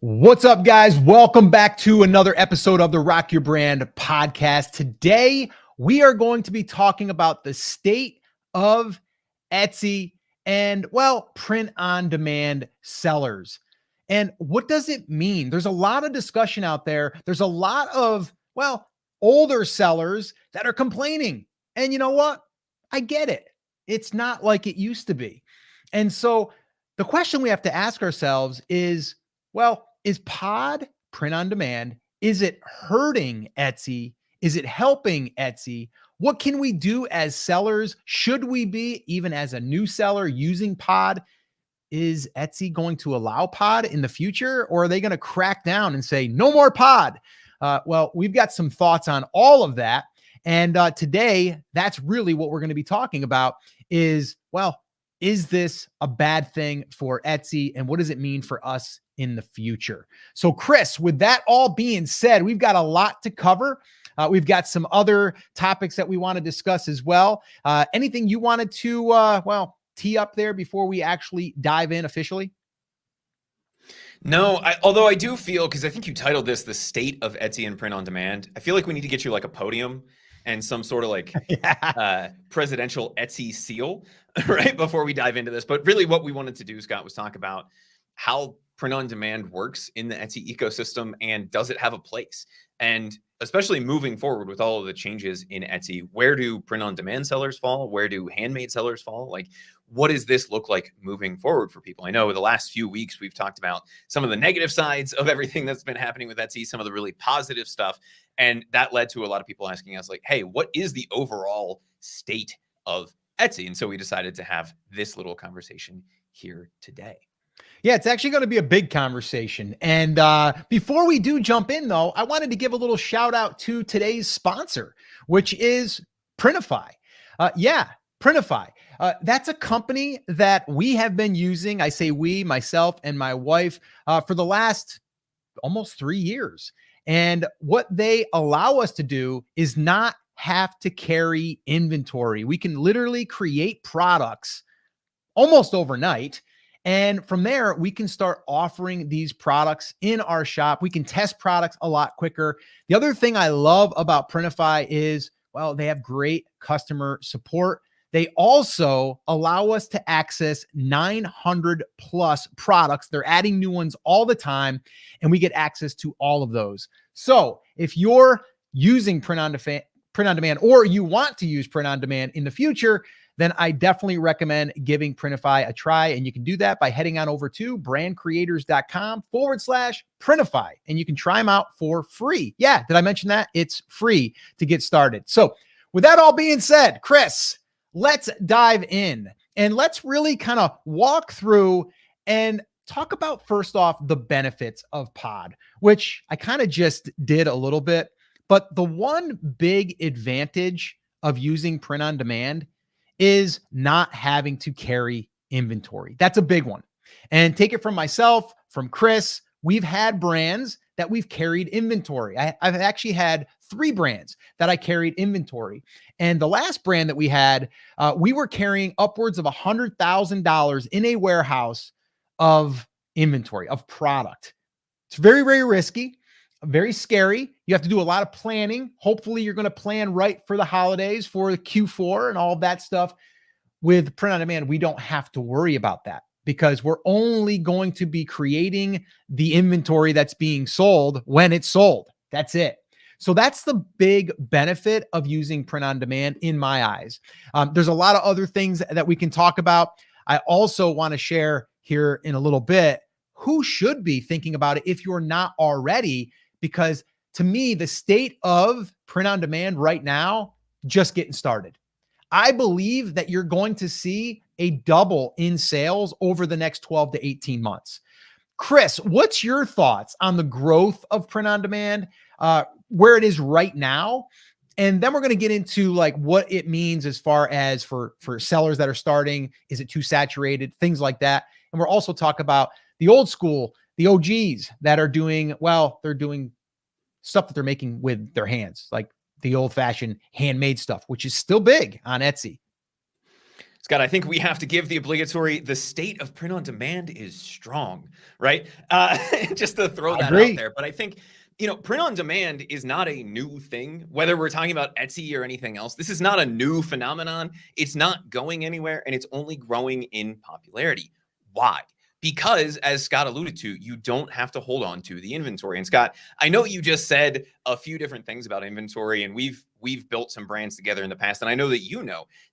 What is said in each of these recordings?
What's up, guys? Welcome back to another episode of the Rock Your Brand podcast. Today, we are going to be talking about the state of Etsy and, well, print-on-demand sellers. And what does it mean? There's a lot of discussion out there. There's a lot of, well, older sellers that are complaining. And you know what? I get it. It's not like it used to be. And so the question we have to ask ourselves is, well, is pod print on demand? Is it hurting Etsy? Is it helping Etsy? What can we do as sellers? Should we be, even as a new seller, using pod? Is Etsy going to allow pod in the future, or are they going to crack down and say no more pod? Well, we've got some thoughts on all of that. And today, that's really what we're going to be talking about is, well, is this a bad thing for Etsy? And what does it mean for us in the future? So Chris, with that all being said, we've got a lot to cover. We've got some other topics that we want to discuss as well. Anything you wanted to, well, tee up there before we actually dive in officially? No, although I do feel, because I think you titled this The State of Etsy and Print on Demand, I feel like we need to get you like a podium and some sort of like presidential Etsy seal right before we dive into this. But really what we wanted to do, Scott, was talk about how print on demand works in the Etsy ecosystem and does it have a place? And especially moving forward with all of the changes in Etsy, where do print on demand sellers fall? Where do handmade sellers fall? Like, what does this look like moving forward for people? I know the last few weeks we've talked about some of the negative sides of everything that's been happening with Etsy, some of the really positive stuff. And that led to a lot of people asking us like, hey, what is the overall state of Etsy? And so we decided to have this little conversation here today. Yeah, it's actually going to be a big conversation. And before we do jump in, though, I wanted to give a little shout out to today's sponsor, which is Printify. Printify. That's a company that we have been using. I say we, myself and my wife, for the last almost 3 years. And what they allow us to do is not have to carry inventory. We can literally create products almost overnight. And from there, we can start offering these products in our shop. We can test products a lot quicker. The other thing I love about Printify is, well, they have great customer support. They also allow us to access 900 plus products. They're adding new ones all the time, and we get access to all of those. So if you're using print on demand, or you want to use print on demand in the future, then I definitely recommend giving Printify a try. And you can do that by heading on over to brandcreators.com/Printify. And you can try them out for free. Yeah, did I mention that? It's free to get started. So with that all being said, Chris, let's dive in and let's really kind of walk through and talk about, first off, the benefits of pod, which I kind of just did a little bit. But the one big advantage of using print on demand is not having to carry inventory. That's a big one. And take it from myself, from Chris, we've had brands that we've carried inventory. I've actually had 3 brands that I carried inventory. And the last brand that we had, we were carrying upwards of $100,000 in a warehouse of inventory, of product. It's very, very risky. Very scary. You have to do a lot of planning. Hopefully you're going to plan right for the holidays, for the Q4 and all of that stuff. With print on demand, we don't have to worry about that because we're only going to be creating the inventory that's being sold when it's sold. That's it. So that's the big benefit of using print on demand in my eyes. There's a lot of other things that we can talk about. I also want to share here in a little bit who should be thinking about it if you're not already. Because to me, the state of print on demand right now, just getting started. I believe that you're going to see a double in sales over the next 12 to 18 months. Chris, what's your thoughts on the growth of print on demand, where it is right now? And then we're going to get into like what it means as far as for sellers that are starting. Is it too saturated? Things like that. And we'll also talk about the old school, the OGs that are doing, well, they're doing stuff that they're making with their hands, like the old fashioned handmade stuff, which is still big on Etsy. Scott, I think we have to give the obligatory, the state of print on demand is strong, right? Just to throw that out there. But I think, print on demand is not a new thing, whether we're talking about Etsy or anything else. This is not a new phenomenon. It's not going anywhere, and it's only growing in popularity. Why? Because, as Scott alluded to, you don't have to hold on to the inventory. And Scott, I know you just said a few different things about inventory, and we've built some brands together in the past. And I know that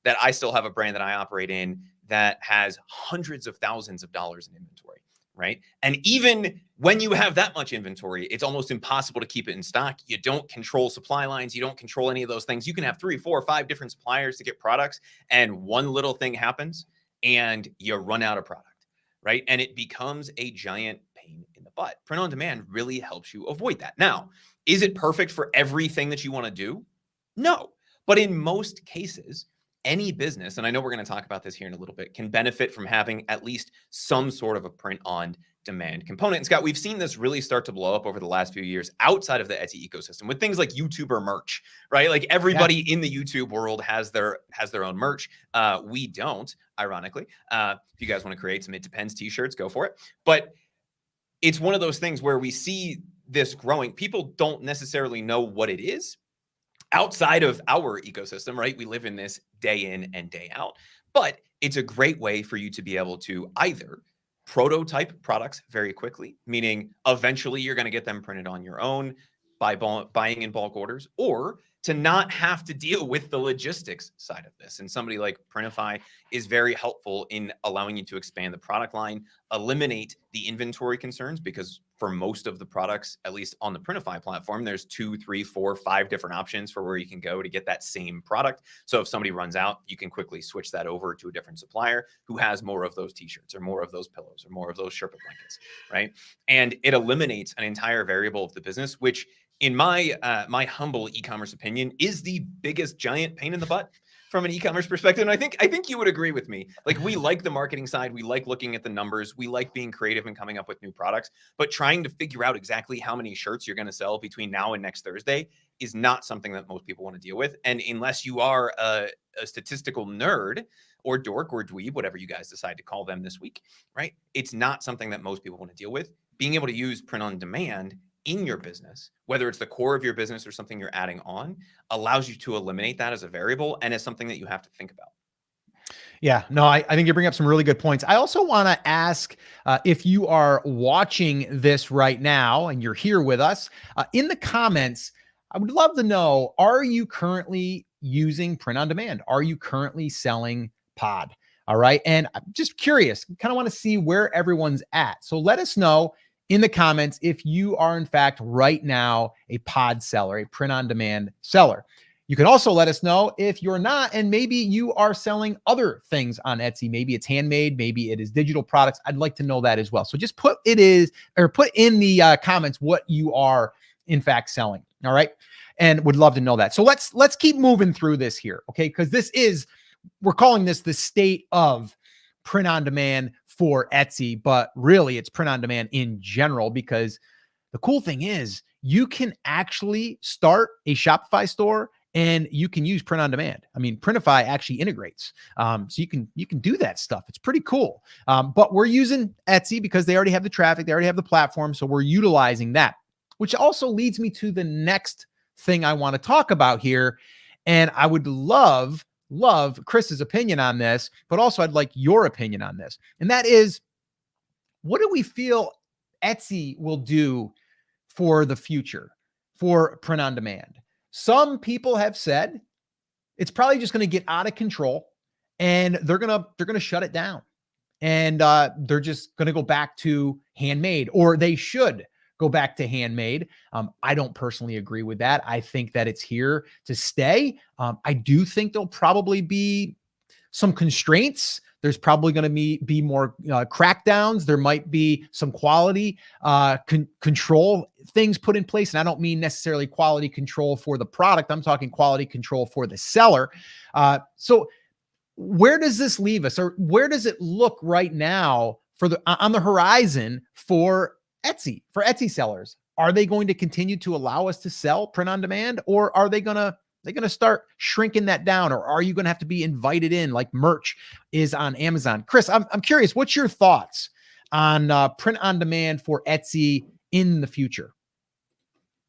that I still have a brand that I operate in that has hundreds of thousands of dollars in inventory, right? And even when you have that much inventory, it's almost impossible to keep it in stock. You don't control supply lines. You don't control any of those things. You can have 3, 4, 5 different suppliers to get products, and one little thing happens and you run out of product. Right? And it becomes a giant pain in the butt. Print on demand really helps you avoid that. Now, is it perfect for everything that you want to do? No. But in most cases, any business, and I know we're going to talk about this here in a little bit, can benefit from having at least some sort of a print on demand component. And Scott, we've seen this really start to blow up over the last few years outside of the Etsy ecosystem with things like YouTuber merch, right? Like everybody in the YouTube world has their own merch. We don't, ironically. If you guys want to create some It Depends t-shirts, go for it. But it's one of those things where we see this growing. People don't necessarily know what it is outside of our ecosystem, right? We live in this day in and day out. But it's a great way for you to be able to either prototype products very quickly, meaning eventually you're going to get them printed on your own by buying in bulk orders, or to not have to deal with the logistics side of this. And somebody like Printify is very helpful in allowing you to expand the product line, eliminate the inventory concerns, because for most of the products, at least on the Printify platform, there's 2, 3, 4, 5 different options for where you can go to get that same product. So if somebody runs out, you can quickly switch that over to a different supplier who has more of those t-shirts or more of those pillows or more of those Sherpa blankets, right? And it eliminates an entire variable of the business, which in my my humble e-commerce opinion, is the biggest giant pain in the butt from an e-commerce perspective. And I think you would agree with me. Like, we like the marketing side. We like looking at the numbers. We like being creative and coming up with new products. But trying to figure out exactly how many shirts you're going to sell between now and next Thursday is not something that most people want to deal with. And unless you are a statistical nerd or dork or dweeb, whatever you guys decide to call them this week, right? It's not something that most people want to deal with. Being able to use print on demand in your business, whether it's the core of your business or something you're adding on, allows you to eliminate that as a variable and as something that you have to think about. Yeah, no, I think you bring up some really good points. I also want to ask if you are watching this right now and you're here with us in the comments, I would love to know, are you currently using print on demand? Are you currently selling pod? All right. And I'm just curious, kind of want to see where everyone's at. So let us know in the comments if you are in fact right now a pod seller, a print on demand seller. You can also let us know if you're not, and maybe you are selling other things on Etsy. Maybe it's handmade, maybe it is digital products. I'd like to know that as well. So just put in the comments what you are in fact selling. All right. And would love to know that. So let's keep moving through this here. Okay. Because we're calling this the state of print on demand for Etsy, but really it's print on demand in general, because the cool thing is you can actually start a Shopify store and you can use print on demand. I mean, Printify actually integrates. So you can do that stuff. It's pretty cool. But we're using Etsy because they already have the traffic. They already have the platform. So we're utilizing that, which also leads me to the next thing I want to talk about here. And I would love Chris's opinion on this, but also I'd like your opinion on this. And that is, what do we feel Etsy will do for the future for print on demand? Some people have said it's probably just going to get out of control and they're going to shut it down. And they're just going to go back to handmade, or they should go back to handmade. I don't personally agree with that. I think that it's here to stay. I do think there'll probably be some constraints. There's probably going to be more crackdowns. There might be some quality control things put in place. And I don't mean necessarily quality control for the product. I'm talking quality control for the seller. So where does this leave us, or where does it look right now on the horizon for Etsy sellers? Are they going to continue to allow us to sell print on demand, or are they going to They're going to start shrinking that down, or are you going to have to be invited in like merch is on Amazon? Chris, I'm curious, what's your thoughts on print on demand for Etsy in the future?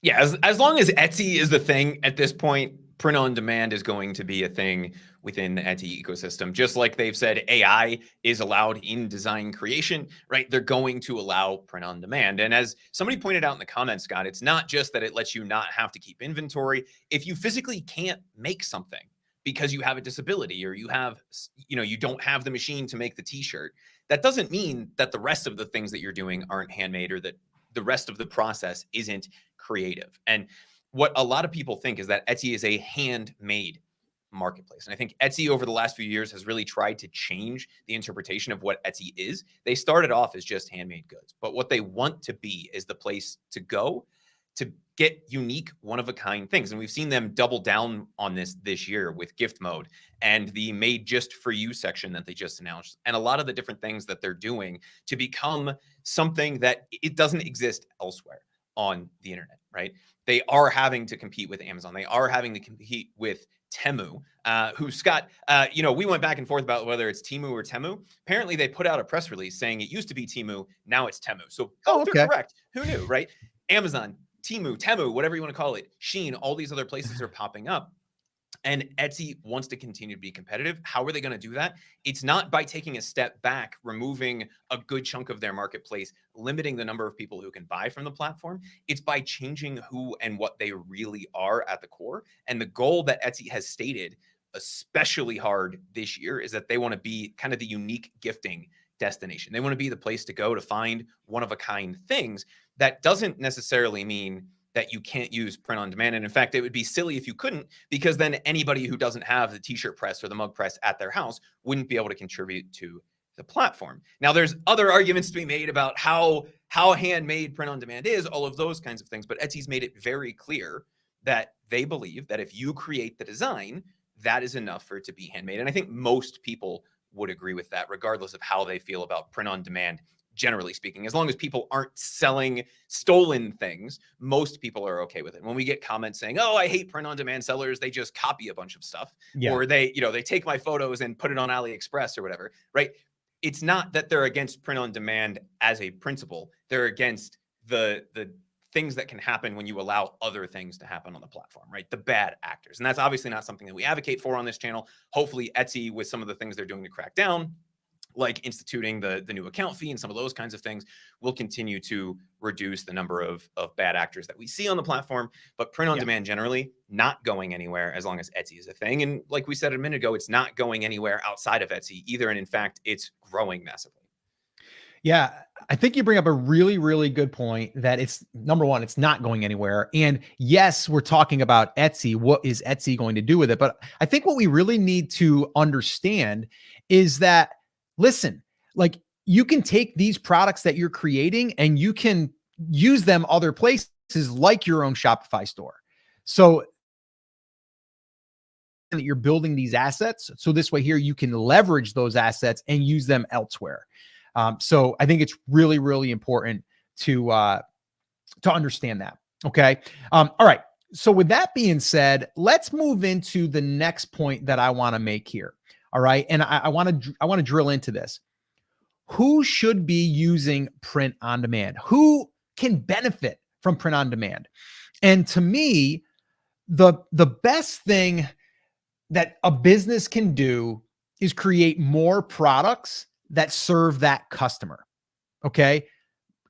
Yeah, as long as Etsy is the thing at this point, print on demand is going to be a thing within the Etsy ecosystem. Just like they've said AI is allowed in design creation, right? They're going to allow print on demand. And as somebody pointed out in the comments, Scott, it's not just that it lets you not have to keep inventory. If you physically can't make something because you have a disability, or you have, you don't have the machine to make the t-shirt, that doesn't mean that the rest of the things that you're doing aren't handmade, or that the rest of the process isn't creative. And what a lot of people think is that Etsy is a handmade marketplace. And I think Etsy over the last few years has really tried to change the interpretation of what Etsy is. They started off as just handmade goods, but what they want to be is the place to go to get unique, one-of-a-kind things. And we've seen them double down on this year with gift mode and the made just for you section that they just announced, and a lot of the different things that they're doing to become something that it doesn't exist elsewhere on the internet, right? They are having to compete with Amazon. They are having to compete with Temu, who, Scott, we went back and forth about whether it's Temu or Temu. Apparently, they put out a press release saying it used to be Temu, now it's Temu. So both are correct. Who knew, right? Amazon, Temu, whatever you want to call it, Shein, all these other places are popping up. And Etsy wants to continue to be competitive. How are they going to do that? It's not by taking a step back, removing a good chunk of their marketplace, limiting the number of people who can buy from the platform. It's by changing who and what they really are at the core. And the goal that Etsy has stated, especially hard this year, is that they want to be kind of the unique gifting destination. They want to be the place to go to find one-of-a-kind things. That doesn't necessarily mean that you can't use print on demand. And in fact, it would be silly if you couldn't, because then anybody who doesn't have the t-shirt press or the mug press at their house wouldn't be able to contribute to the platform. Now, there's other arguments to be made about how handmade print on demand is, all of those kinds of things. But Etsy's made it very clear that they believe that if you create the design, that is enough for it to be handmade. And I think most people would agree with that, regardless of how they feel about print on demand. Generally speaking, as long as people aren't selling stolen things, most people are okay with it. When we get comments saying, "Oh, I hate print on demand sellers, they just copy a bunch of stuff," or they take my photos and put it on AliExpress or whatever, right? It's not that they're against print on demand as a principle. They're against the things that can happen when you allow other things to happen on the platform, right? The bad actors. And that's obviously not something that we advocate for on this channel. Hopefully Etsy, with some of the things they're doing to crack down, like instituting the new account fee and some of those kinds of things, will continue to reduce the number of bad actors that we see on the platform. But print on demand generally not going anywhere as long as Etsy is a thing. And like we said a minute ago, it's not going anywhere outside of Etsy either. And in fact, it's growing massively. Yeah, I think you bring up a really, really good point that it's, number one, it's not going anywhere. And yes, we're talking about Etsy. What is Etsy going to do with it? But I think what we really need to understand is that, listen, like, you can take these products that you're creating and you can use them other places, like your own Shopify store. So that you're building these assets. So this way here, you can leverage those assets and use them elsewhere. So I think it's really, really important to understand that. Okay. All right. So with that being said, let's move into the next point that I want to make here. All right. And I want to drill into this. Who should be using print on demand? Who can benefit from print on demand? And to me, the best thing that a business can do is create more products that serve that customer. Okay.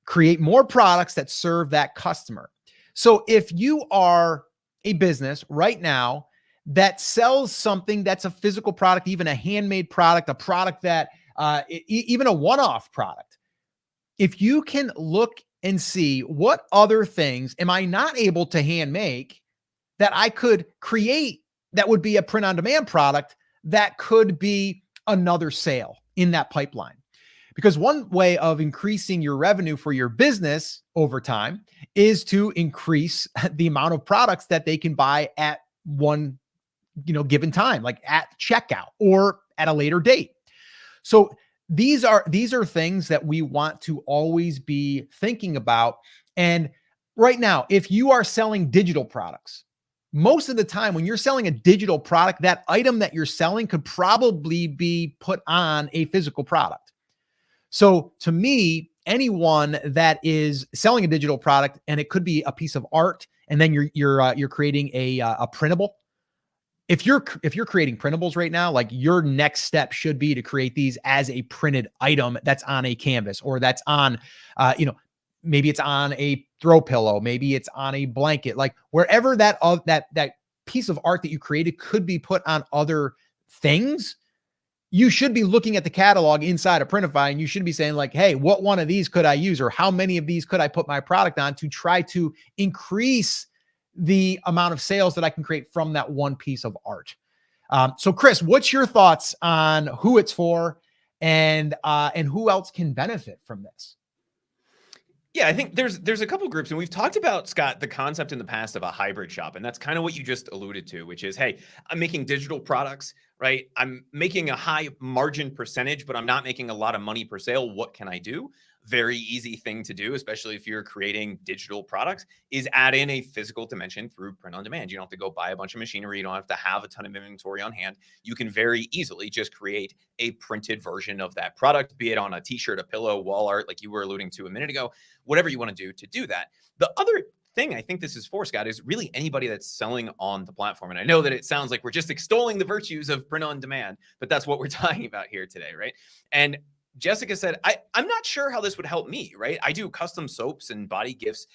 Create more products that serve that customer. So if you are a business right now that sells something that's a physical product, even a handmade product, a product that even a one-off product, if you can look and see what other things am I not able to hand make that I could create that would be a print on demand product that could be another sale in that pipeline. Because one way of increasing your revenue for your business over time is to increase the amount of products that they can buy at one, given time, like at checkout or at a later date. So these are things that we want to always be thinking about. And right now, if you are selling digital products, most of the time when you're selling a digital product, that item that you're selling could probably be put on a physical product. So to me, anyone that is selling a digital product, and it could be a piece of art, and then you're creating a printable. If you're creating printables right now, like your next step should be to create these as a printed item that's on a canvas, or that's on, maybe it's on a throw pillow, maybe it's on a blanket, like wherever that piece of art that you created could be put on other things. You should be looking at the catalog inside of Printify, and you should be saying like, hey, what one of these could I use? Or how many of these could I put my product on to try to increase the amount of sales that I can create from that one piece of art. So Chris, what's your thoughts on who it's for, and who else can benefit from this? Yeah, I think there's a couple groups, and we've talked about, Scott, the concept in the past of a hybrid shop, and that's kind of what you just alluded to, which is, hey, I'm making digital products, right? I'm making a high margin percentage, but I'm not making a lot of money per sale. What can I do? Very easy thing to do, especially if you're creating digital products, is add in a physical dimension through print on demand. You don't have to go buy a bunch of machinery. You don't have to have a ton of inventory on hand. You can very easily just create a printed version of that product, be it on a t-shirt, a pillow, wall art, like you were alluding to a minute ago, whatever you want to do that. The other thing I think this is for, Scott, is really anybody that's selling on the platform. And I know that it sounds like we're just extolling the virtues of print on demand, but that's what we're talking about here today, right? And Jessica said, I'm not sure how this would help me, right? I do custom soaps and body gifts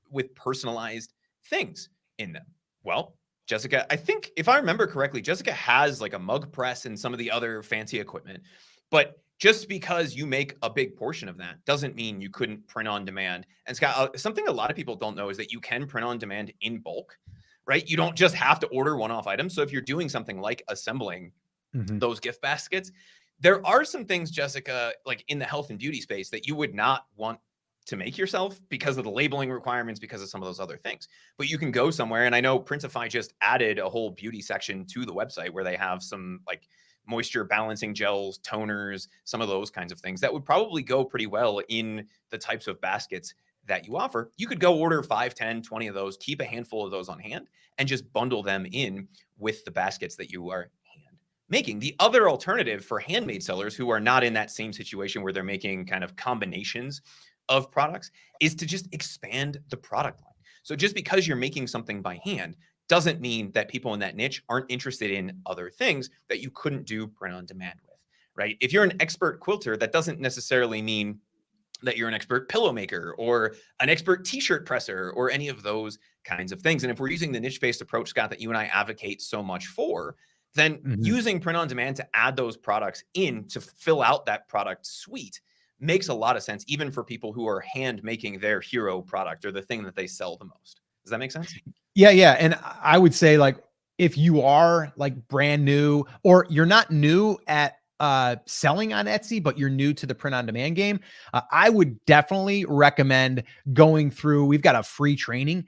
with personalized things in them. Well, Jessica, I think if I remember correctly, Jessica has like a mug press and some of the other fancy equipment, but just because you make a big portion of that doesn't mean you couldn't print on demand. And Scott, something a lot of people don't know is that you can print on demand in bulk, right? You don't just have to order one-off items. So if you're doing something like assembling those gift baskets, there are some things, Jessica, like in the health and beauty space, that you would not want to make yourself because of the labeling requirements, because of some of those other things. But you can go somewhere, and I know Printify just added a whole beauty section to the website where they have some like moisture balancing gels, toners, some of those kinds of things that would probably go pretty well in the types of baskets that you offer. You could go order 5, 10, 20 of those, keep a handful of those on hand, and just bundle them in with the baskets that you are making. The other alternative for handmade sellers who are not in that same situation where they're making kind of combinations of products is to just expand the product line. So just because you're making something by hand doesn't mean that people in that niche aren't interested in other things that you couldn't do print on demand with, right? If you're an expert quilter, that doesn't necessarily mean that you're an expert pillow maker or an expert t-shirt presser or any of those kinds of things. And if we're using the niche-based approach, Scott, that you and I advocate so much for, then using print on demand to add those products in to fill out that product suite makes a lot of sense, even for people who are hand making their hero product or the thing that they sell the most. Does that make sense? Yeah. Yeah. And I would say, like, if you are like brand new, or you're not new at selling on Etsy, but you're new to the print on demand game, I would definitely recommend going through. We've got a free training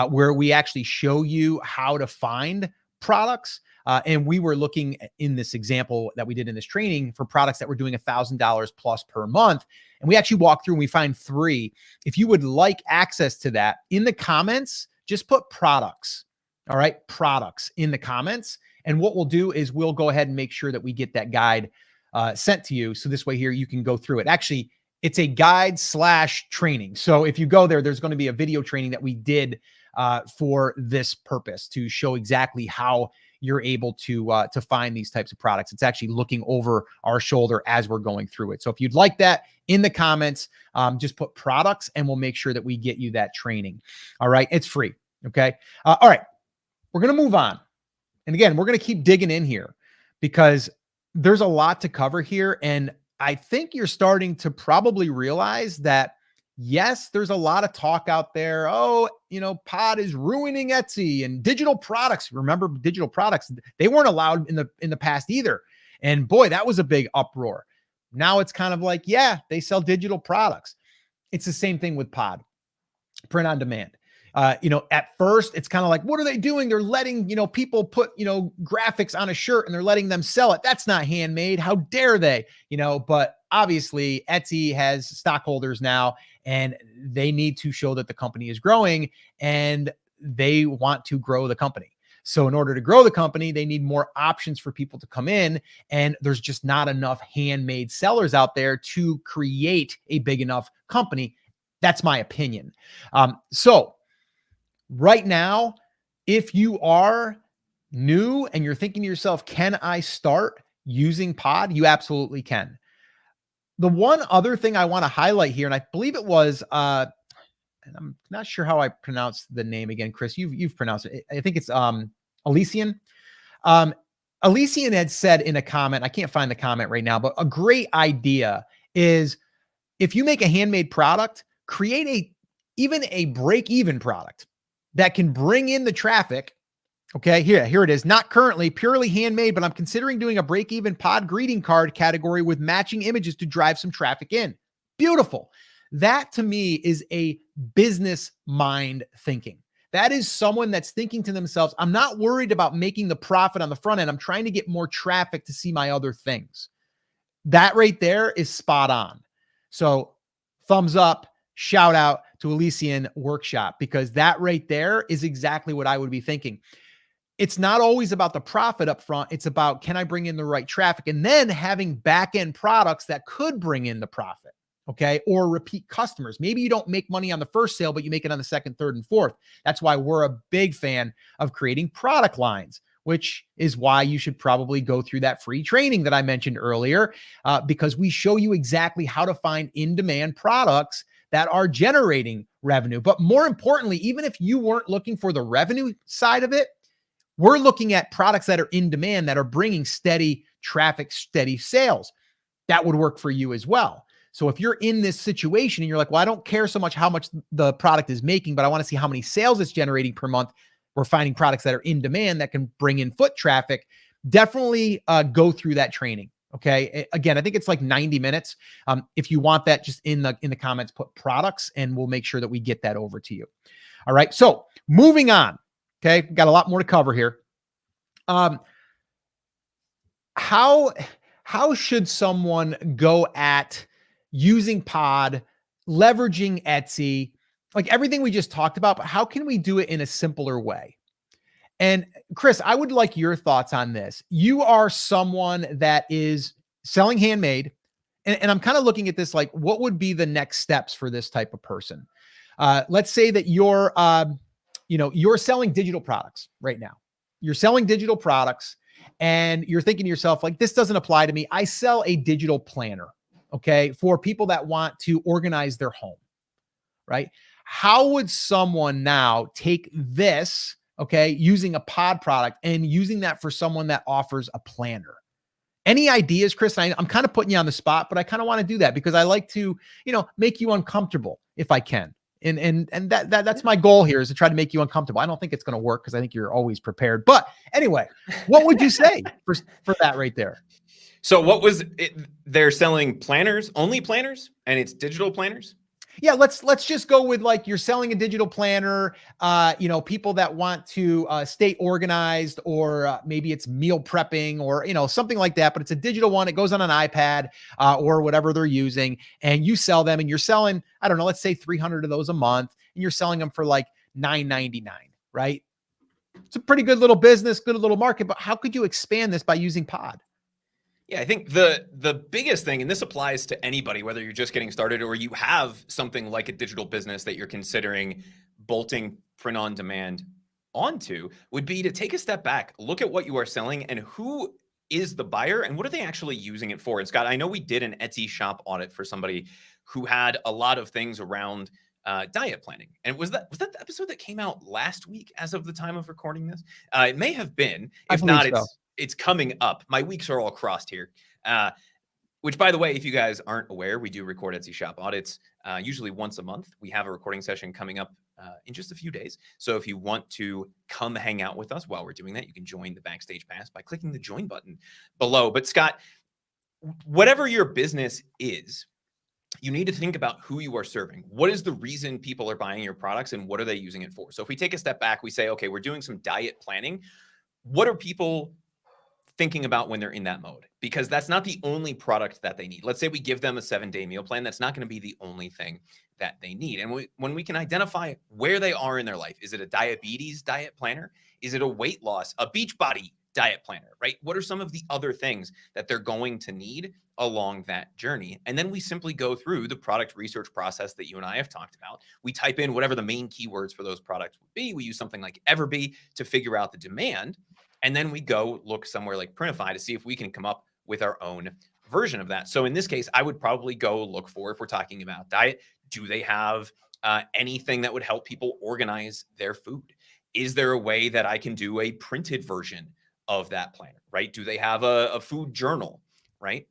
where we actually show you how to find products. And we were looking in this example that we did in this training for products that were doing $1,000 plus per month. And we actually walked through and we find 3. If you would like access to that, in the comments, just put products. All right. Products in the comments. And what we'll do is we'll go ahead and make sure that we get that guide sent to you. So this way here, you can go through it. Actually, it's a guide / training. So if you go there, there's going to be a video training that we did for this purpose to show exactly how you're able to find these types of products. It's actually looking over our shoulder as we're going through it. So if you'd like that, in the comments, just put products and we'll make sure that we get you that training. All right. It's free. Okay. All right. We're going to move on. And again, we're going to keep digging in here because there's a lot to cover here. And I think you're starting to probably realize that, yes, there's a lot of talk out there. Oh, Pod is ruining Etsy and digital products. Remember, digital products, they weren't allowed in the past either. And boy, that was a big uproar. Now it's kind of like, yeah, they sell digital products. It's the same thing with Pod, print on demand. At first it's kind of like, what are they doing? They're letting, people put, graphics on a shirt and they're letting them sell it. That's not handmade. How dare they, but obviously Etsy has stockholders now and they need to show that the company is growing. And they want to grow the company. So in order to grow the company, they need more options for people to come in. And there's just not enough handmade sellers out there to create a big enough company. That's my opinion. So right now, if you are new and you're thinking to yourself, can I start using Pod? You absolutely can. The one other thing I want to highlight here, and I believe it was, and I'm not sure how I pronounce the name again, Chris, you've pronounced it. I think it's Elysian. Elysian had said in a comment, I can't find the comment right now, but a great idea is if you make a handmade product, create even a break-even product that can bring in the traffic. Okay, here it is. Not currently, purely handmade, but I'm considering doing a break-even pod greeting card category with matching images to drive some traffic in. Beautiful. That to me is a business mind thinking. That is someone that's thinking to themselves, I'm not worried about making the profit on the front end. I'm trying to get more traffic to see my other things. That right there is spot on. So thumbs up, shout out to Elysian Workshop, because that right there is exactly what I would be thinking. It's not always about the profit up front. It's about, can I bring in the right traffic? And then having back-end products that could bring in the profit, okay? Or repeat customers. Maybe you don't make money on the first sale, but you make it on the second, third, and fourth. That's why we're a big fan of creating product lines, which is why you should probably go through that free training that I mentioned earlier, because we show you exactly how to find in-demand products that are generating revenue. But more importantly, even if you weren't looking for the revenue side of it, we're looking at products that are in demand, that are bringing steady traffic, steady sales. That would work for you as well. So if you're in this situation and you're like, well, I don't care so much how much the product is making, but I want to see how many sales it's generating per month. We're finding products that are in demand that can bring in foot traffic. Definitely go through that training. Okay. Again, I think it's like 90 minutes. If you want that, just in the comments, put products and we'll make sure that we get that over to you. All right. So moving on. Okay. Got a lot more to cover here. How should someone go at using Pod, leveraging Etsy, like everything we just talked about, but how can we do it in a simpler way? And Chris, I would like your thoughts on this. You are someone that is selling handmade, and I'm kind of looking at this like, what would be the next steps for this type of person? Let's say that you're selling digital products right now. You're selling digital products and you're thinking to yourself, like, this doesn't apply to me. I sell a digital planner, okay, for people that want to organize their home, right? How would someone now take this, okay, using a Pod product and using that for someone that offers a planner? Any ideas, Chris? I'm kind of putting you on the spot, but I kind of want to do that because I like to, make you uncomfortable if I can. And that's my goal here, is to try to make you uncomfortable. I don't think it's going to work because I think you're always prepared. But anyway, what would you say for that right there? So what was it? They're selling planners, only planners, and it's digital planners? Yeah, let's just go with, like, you're selling a digital planner, people that want to stay organized, or maybe it's meal prepping, or, something like that, but it's a digital one. It goes on an iPad or whatever they're using, and you sell them, and you're selling, I don't know, let's say 300 of those a month, and you're selling them for like $9.99, right? It's a pretty good little business, good little market, but how could you expand this by using Pod? Yeah, I think the biggest thing, and this applies to anybody, whether you're just getting started or you have something like a digital business that you're considering bolting print on demand onto, would be to take a step back, look at what you are selling and who is the buyer and what are they actually using it for. And Scott, I know we did an Etsy shop audit for somebody who had a lot of things around diet planning. And was that the episode that came out last week as of the time of recording this? It may have been. If not, So. It's coming up. My weeks are all crossed here. Which, by the way, if you guys aren't aware, we do record Etsy shop audits usually once a month. We have a recording session coming up in just a few days. So if you want to come hang out with us while we're doing that, you can join the Backstage Pass by clicking the join button below. But Scott, whatever your business is, you need to think about who you are serving. What is the reason people are buying your products and what are they using it for? So if we take a step back, we say, okay, we're doing some diet planning. What are people thinking about when they're in that mode? Because that's not the only product that they need. Let's say we give them a 7-day meal plan. That's not going to be the only thing that they need. And when we can identify where they are in their life, is it a diabetes diet planner? Is it a weight loss, a Beachbody diet planner, right? What are some of the other things that they're going to need along that journey? And then we simply go through the product research process that you and I have talked about. We type in whatever the main keywords for those products would be. We use something like Everbee to figure out the demand. And then we go look somewhere like Printify to see if we can come up with our own version of that. So in this case, I would probably go look for, if we're talking about diet, do they have anything that would help people organize their food? Is there a way that I can do a printed version of that planner, right? Do they have a food journal, right?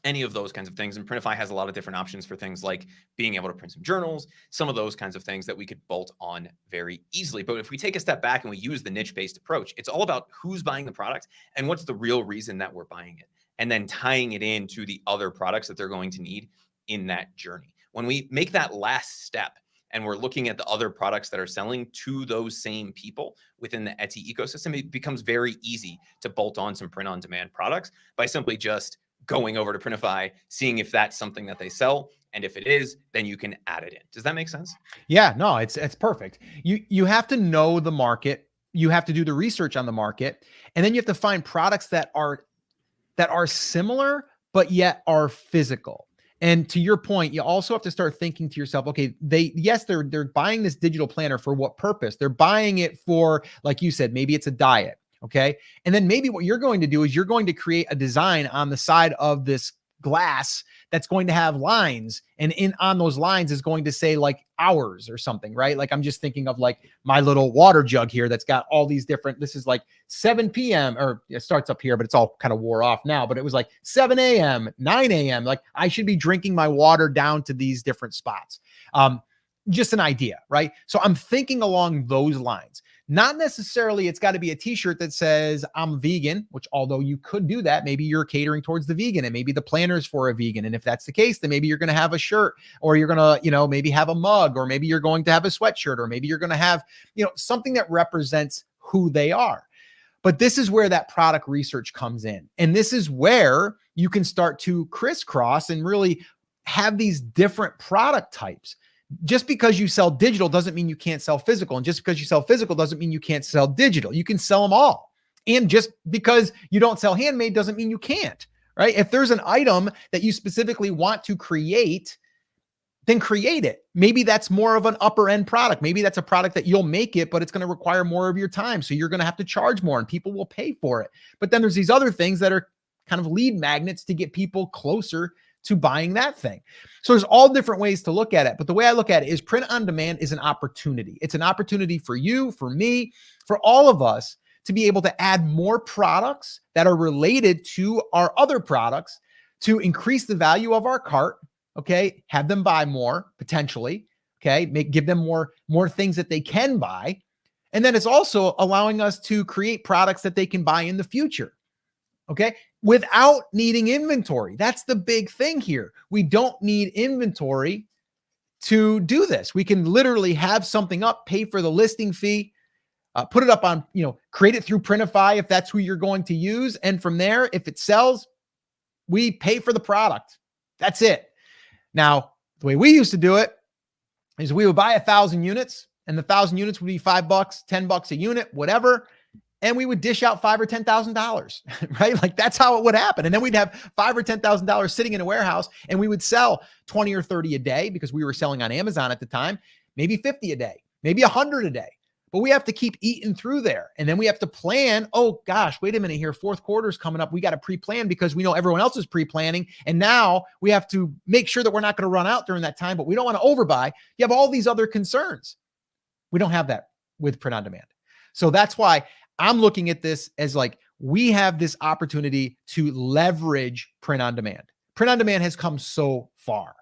Any of those kinds of things. And Printify has a lot of different options for things like being able to print some journals, some of those kinds of things that we could bolt on very easily. But if we take a step back and we use the niche-based approach, it's all about who's buying the product and what's the real reason that we're buying it, and then tying it into the other products that they're going to need in that journey. When we make that last step and we're looking at the other products that are selling to those same people within the Etsy ecosystem, it becomes very easy to bolt on some print-on-demand products by simply just going over to Printify, seeing if that's something that they sell. And if it is, then you can add it in. Does that make sense? Yeah, no, it's perfect. You have to know the market. You have to do the research on the market, and then you have to find products that are similar, but yet are physical. And to your point, you also have to start thinking to yourself, okay, they're buying this digital planner for what purpose? They're buying it for, like you said, maybe it's a diet. Okay. And then maybe what you're going to do is you're going to create a design on the side of this glass that's going to have lines, and on those lines is going to say like hours or something, right? Like I'm just thinking of like my little water jug here that's got all these different, this is like 7 p.m. or it starts up here, but it's all kind of wore off now, but it was like 7 a.m., 9 a.m. Like I should be drinking my water down to these different spots. Just an idea, right? So I'm thinking along those lines. Not necessarily it's got to be a t-shirt that says I'm vegan, which although you could do that, maybe you're catering towards the vegan and maybe the planner's for a vegan. And if that's the case, then maybe you're going to have a shirt, or you're going to, maybe have a mug, or maybe you're going to have a sweatshirt, or maybe you're going to have, something that represents who they are. But this is where that product research comes in. And this is where you can start to crisscross and really have these different product types. Just because you sell digital doesn't mean you can't sell physical. And just because you sell physical doesn't mean you can't sell digital. You can sell them all. And just because you don't sell handmade doesn't mean you can't, right? If there's an item that you specifically want to create, then create it. Maybe that's more of an upper end product. Maybe that's a product that you'll make it, but it's going to require more of your time. So you're going to have to charge more and people will pay for it. But then there's these other things that are kind of lead magnets to get people closer to buying that thing. So there's all different ways to look at it. But the way I look at it is print on demand is an opportunity. It's an opportunity for you, for me, for all of us to be able to add more products that are related to our other products to increase the value of our cart. Okay. Have them buy more potentially. Okay. Give them more things that they can buy. And then it's also allowing us to create products that they can buy in the future. Okay. Without needing inventory. That's the big thing here. We don't need inventory to do this. We can literally have something up, pay for the listing fee, put it up on, create it through Printify if that's who you're going to use. And from there, if it sells, we pay for the product. That's it. Now, the way we used to do it is we would buy 1,000 units, and the 1,000 units would be $5, $10 a unit, whatever. And we would dish out $5,000 or $10,000, right? Like that's how it would happen. And then we'd have $5,000 or $10,000 sitting in a warehouse, and we would sell 20 or 30 a day because we were selling on Amazon at the time, maybe 50 a day, maybe 100 a day. But we have to keep eating through there. And then we have to plan. Oh gosh, wait a minute here. Fourth quarter is coming up. We got to pre-plan because we know everyone else is pre-planning. And now we have to make sure that we're not going to run out during that time, but we don't want to overbuy. You have all these other concerns. We don't have that with print on demand. So that's why I'm looking at this as like, we have this opportunity to leverage print on demand. Print on demand has come so far.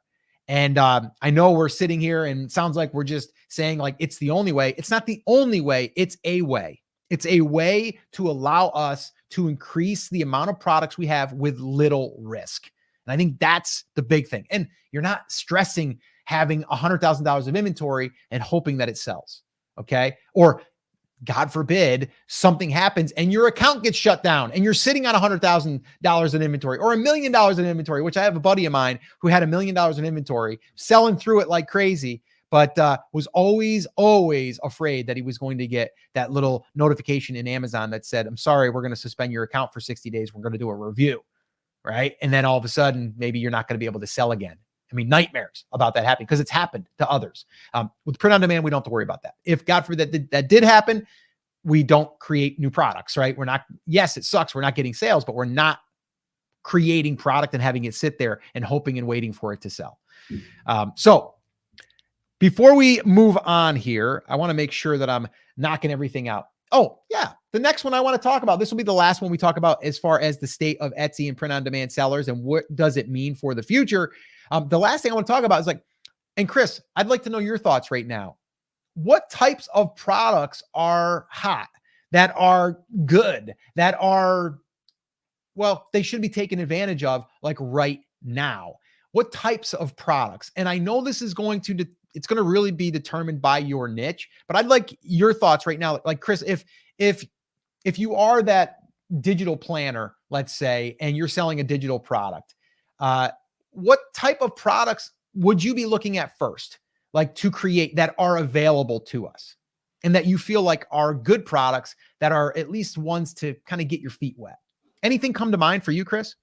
And I know we're sitting here and it sounds like we're just saying like, it's the only way. It's not the only way. It's a way. It's a way to allow us to increase the amount of products we have with little risk. And I think that's the big thing. And you're not stressing having $100,000 of inventory and hoping that it sells. Okay. Or God forbid, something happens and your account gets shut down and you're sitting on $100,000 in inventory or $1 million in inventory, which I have a buddy of mine who had $1 million in inventory, selling through it like crazy, but was always afraid that he was going to get that little notification in Amazon that said, I'm sorry, we're going to suspend your account for 60 days. We're going to do a review, right? And then all of a sudden, maybe you're not going to be able to sell again. I mean, nightmares about that happening because it's happened to others. With print on demand, we don't have to worry about that. If God forbid that did happen, we don't create new products, right? We're not, yes, it sucks. We're not getting sales, but we're not creating product and having it sit there and hoping and waiting for it to sell. So before we move on here, I want to make sure that I'm knocking everything out. Oh, yeah. The next one I want to talk about, this will be the last one we talk about as far as the state of Etsy and print on demand sellers and what does it mean for the future. The last thing I want to talk about is and Chris, I'd like to know your thoughts right now. What types of products are hot, that are good, that are, well, they should be taken advantage of right now? What types of products? And I know this is it's going to really be determined by your niche, but I'd like your thoughts right now. Like Chris, if you are that digital planner, let's say, and you're selling a digital product, what type of products would you be looking at first, to create that are available to us and that you feel like are good products that are at least ones to kind of get your feet wet? Anything come to mind for you, Chris?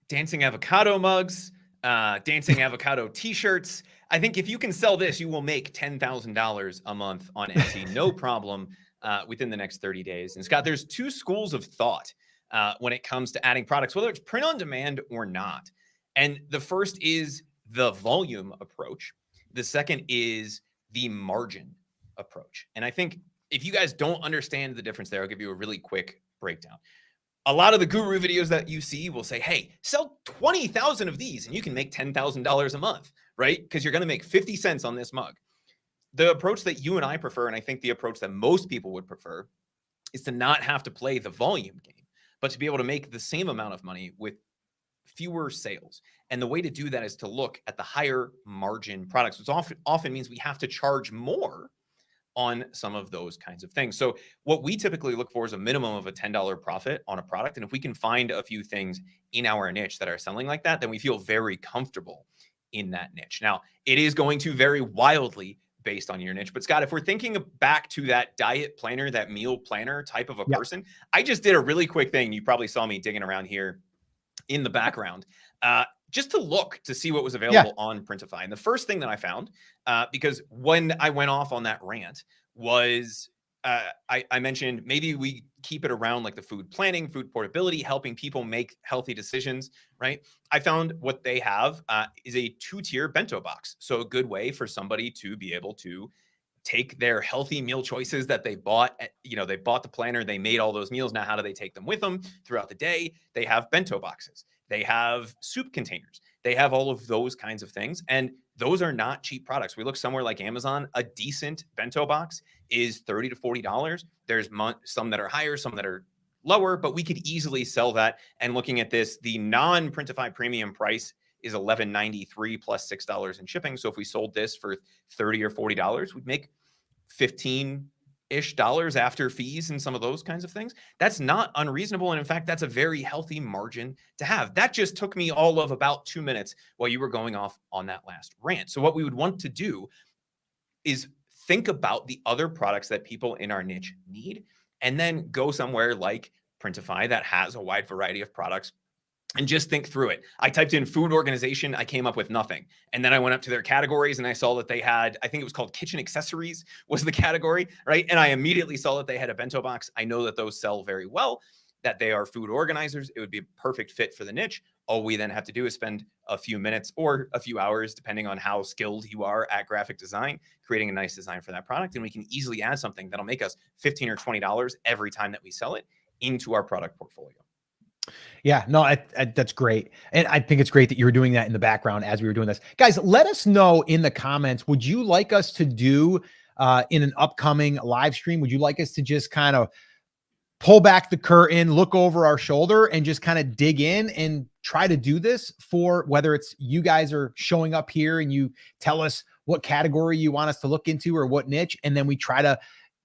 Dancing avocado mugs, dancing avocado t-shirts. I think if you can sell this, you will make $10,000 a month on Etsy, no problem, within the next 30 days. And Scott, there's two schools of thought when it comes to adding products, whether it's print on demand or not. And the first is the volume approach. The second is the margin approach. And I think if you guys don't understand the difference there, I'll give you a really quick breakdown. A lot of the guru videos that you see will say, hey, sell 20,000 of these and you can make $10,000 a month, right? Because you're going to make 50 cents on this mug. The approach that you and I prefer, and I think the approach that most people would prefer, is to not have to play the volume game, but to be able to make the same amount of money with fewer sales. And the way to do that is to look at the higher margin products, which often means we have to charge more on some of those kinds of things. So what we typically look for is a minimum of a $10 profit on a product. And if we can find a few things in our niche that are selling like that, then we feel very comfortable in that niche. Now, it is going to vary wildly based on your niche. But Scott, if we're thinking back to that diet planner, that meal planner type of a person, I just did a really quick thing. You probably saw me digging around here in the background, just to look to see what was available on Printify. And the first thing that I found, because when I went off on that rant, was I mentioned maybe we keep it around like the food planning, food portability, helping people make healthy decisions, right? I found what they have is a 2-tier bento box. So a good way for somebody to be able to take their healthy meal choices that they bought. They bought the planner, they made all those meals. Now, how do they take them with them throughout the day? They have bento boxes. They have soup containers. They have all of those kinds of things. And those are not cheap products. We look somewhere like Amazon, a decent bento box is $30 to $40. There's some that are higher, some that are lower, but we could easily sell that. And looking at this, the non-Printify premium price is $11.93 plus $6 in shipping. So if we sold this for $30 or $40, we'd make $15-ish after fees and some of those kinds of things. That's not unreasonable. And in fact, that's a very healthy margin to have. That just took me all of about 2 minutes while you were going off on that last rant. So what we would want to do is think about the other products that people in our niche need, and then go somewhere like Printify that has a wide variety of products and just think through it. I typed in food organization. I came up with nothing. And then I went up to their categories and I saw that they had, I think it was called kitchen accessories was the category, right? And I immediately saw that they had a bento box. I know that those sell very well, that they are food organizers. It would be a perfect fit for the niche. All we then have to do is spend a few minutes or a few hours, depending on how skilled you are at graphic design, creating a nice design for that product. And we can easily add something that'll make us $15 or $20 every time that we sell it into our product portfolio. Yeah, no, that's great. And I think it's great that you were doing that in the background as we were doing this. Guys, let us know in the comments, would you like us to do in an upcoming live stream? Would you like us to just kind of pull back the curtain, look over our shoulder and just kind of dig in and try to do this for whether it's you guys are showing up here and you tell us what category you want us to look into or what niche, and then we try to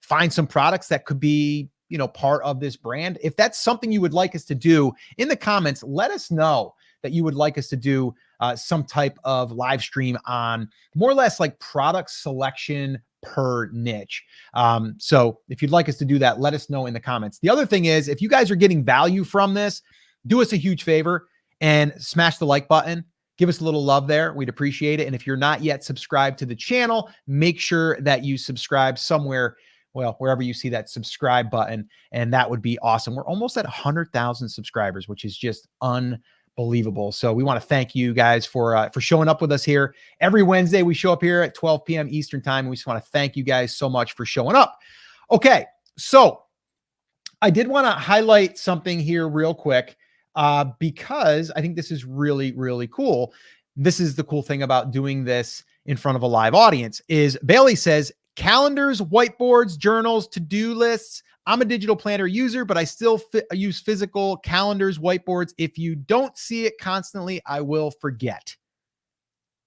find some products that could be, part of this brand. If that's something you would like us to do, in the comments, let us know that you would like us to do some type of live stream on more or less like product selection per niche. So if you'd like us to do that, let us know in the comments. The other thing is, if you guys are getting value from this, do us a huge favor and smash the like button. Give us a little love there. We'd appreciate it. And if you're not yet subscribed to the channel, make sure that you subscribe somewhere, wherever you see that subscribe button, and that would be awesome. We're almost at 100,000 subscribers, which is just unbelievable. So we want to thank you guys for showing up with us here. Every Wednesday, we show up here at 12 p.m. Eastern time. And we just want to thank you guys so much for showing up. Okay, so I did want to highlight something here real quick because I think this is really, really cool. This is the cool thing about doing this in front of a live audience is Bailey says, calendars, whiteboards, journals, to-do lists. I'm a digital planner user, but I still use physical calendars, whiteboards. If you don't see it constantly, I will forget.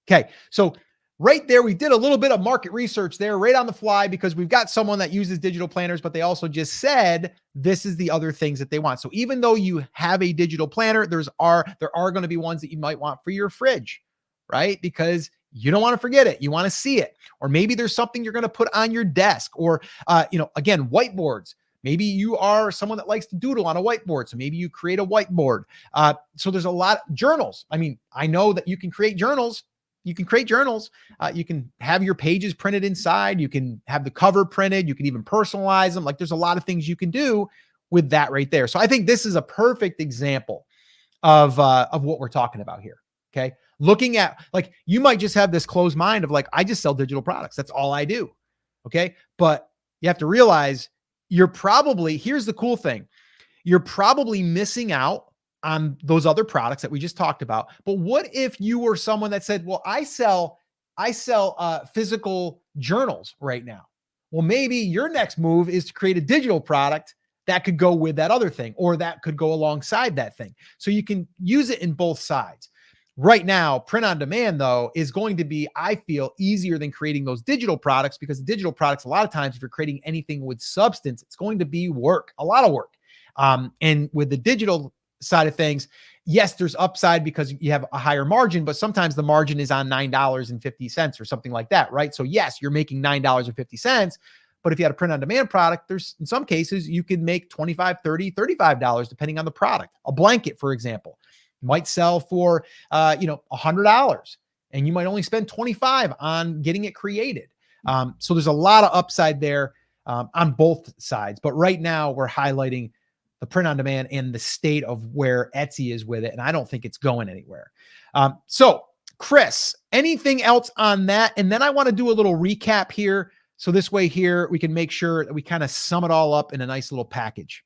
Okay, so right there, we did a little bit of market research there right on the fly because we've got someone that uses digital planners, but they also just said this is the other things that they want. So even though you have a digital planner, there are going to be ones that you might want for your fridge, right? Because you don't want to forget it. You want to see it. Or maybe there's something you're going to put on your desk or, again, whiteboards. Maybe you are someone that likes to doodle on a whiteboard. So maybe you create a whiteboard. So there's a lot of journals. I mean, I know that you can create journals. You can create journals. You can have your pages printed inside. You can have the cover printed. You can even personalize them. Like there's a lot of things you can do with that right there. So I think this is a perfect example of what we're talking about here. Okay. Looking at like, you might just have this closed mind of like, I just sell digital products. That's all I do. Okay. But you have to realize here's the cool thing. You're probably missing out on those other products that we just talked about. But what if you were someone that said, well, I sell physical journals right now. Well, maybe your next move is to create a digital product that could go with that other thing, or that could go alongside that thing. So you can use it in both sides. Right now, print on demand, though, is going to be, I feel, easier than creating those digital products, because the digital products, a lot of times, if you're creating anything with substance, it's going to be work, a lot of work. And with the digital side of things, yes, there's upside because you have a higher margin, but sometimes the margin is on $9.50 or something like that, right? So yes, you're making $9.50, but if you had a print on demand product, there's in some cases you could make $25, $30, $35 depending on the product. A blanket, for example, might sell for $100, and you might only spend $25 on getting it created. So there's a lot of upside there on both sides. But right now we're highlighting the print on demand and the state of where Etsy is with it. And I don't think it's going anywhere. So Chris, anything else on that? And then I want to do a little recap here. So this way here, we can make sure that we kind of sum it all up in a nice little package.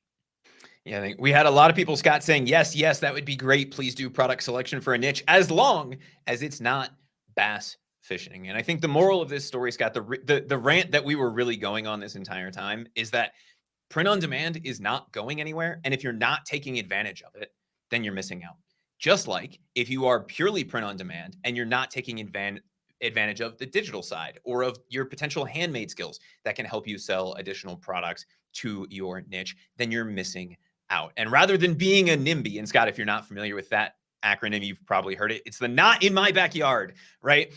Yeah, I think we had a lot of people, Scott, saying, yes, that would be great. Please do product selection for a niche, as long as it's not bass fishing. And I think the moral of this story, Scott, the rant that we were really going on this entire time is that print on demand is not going anywhere. And if you're not taking advantage of it, then you're missing out. Just like if you are purely print on demand and you're not taking advantage of the digital side or of your potential handmade skills that can help you sell additional products to your niche, then you're missing out. And rather than being a NIMBY, and Scott, if you're not familiar with that acronym, you've probably heard it. It's the not in my backyard, right?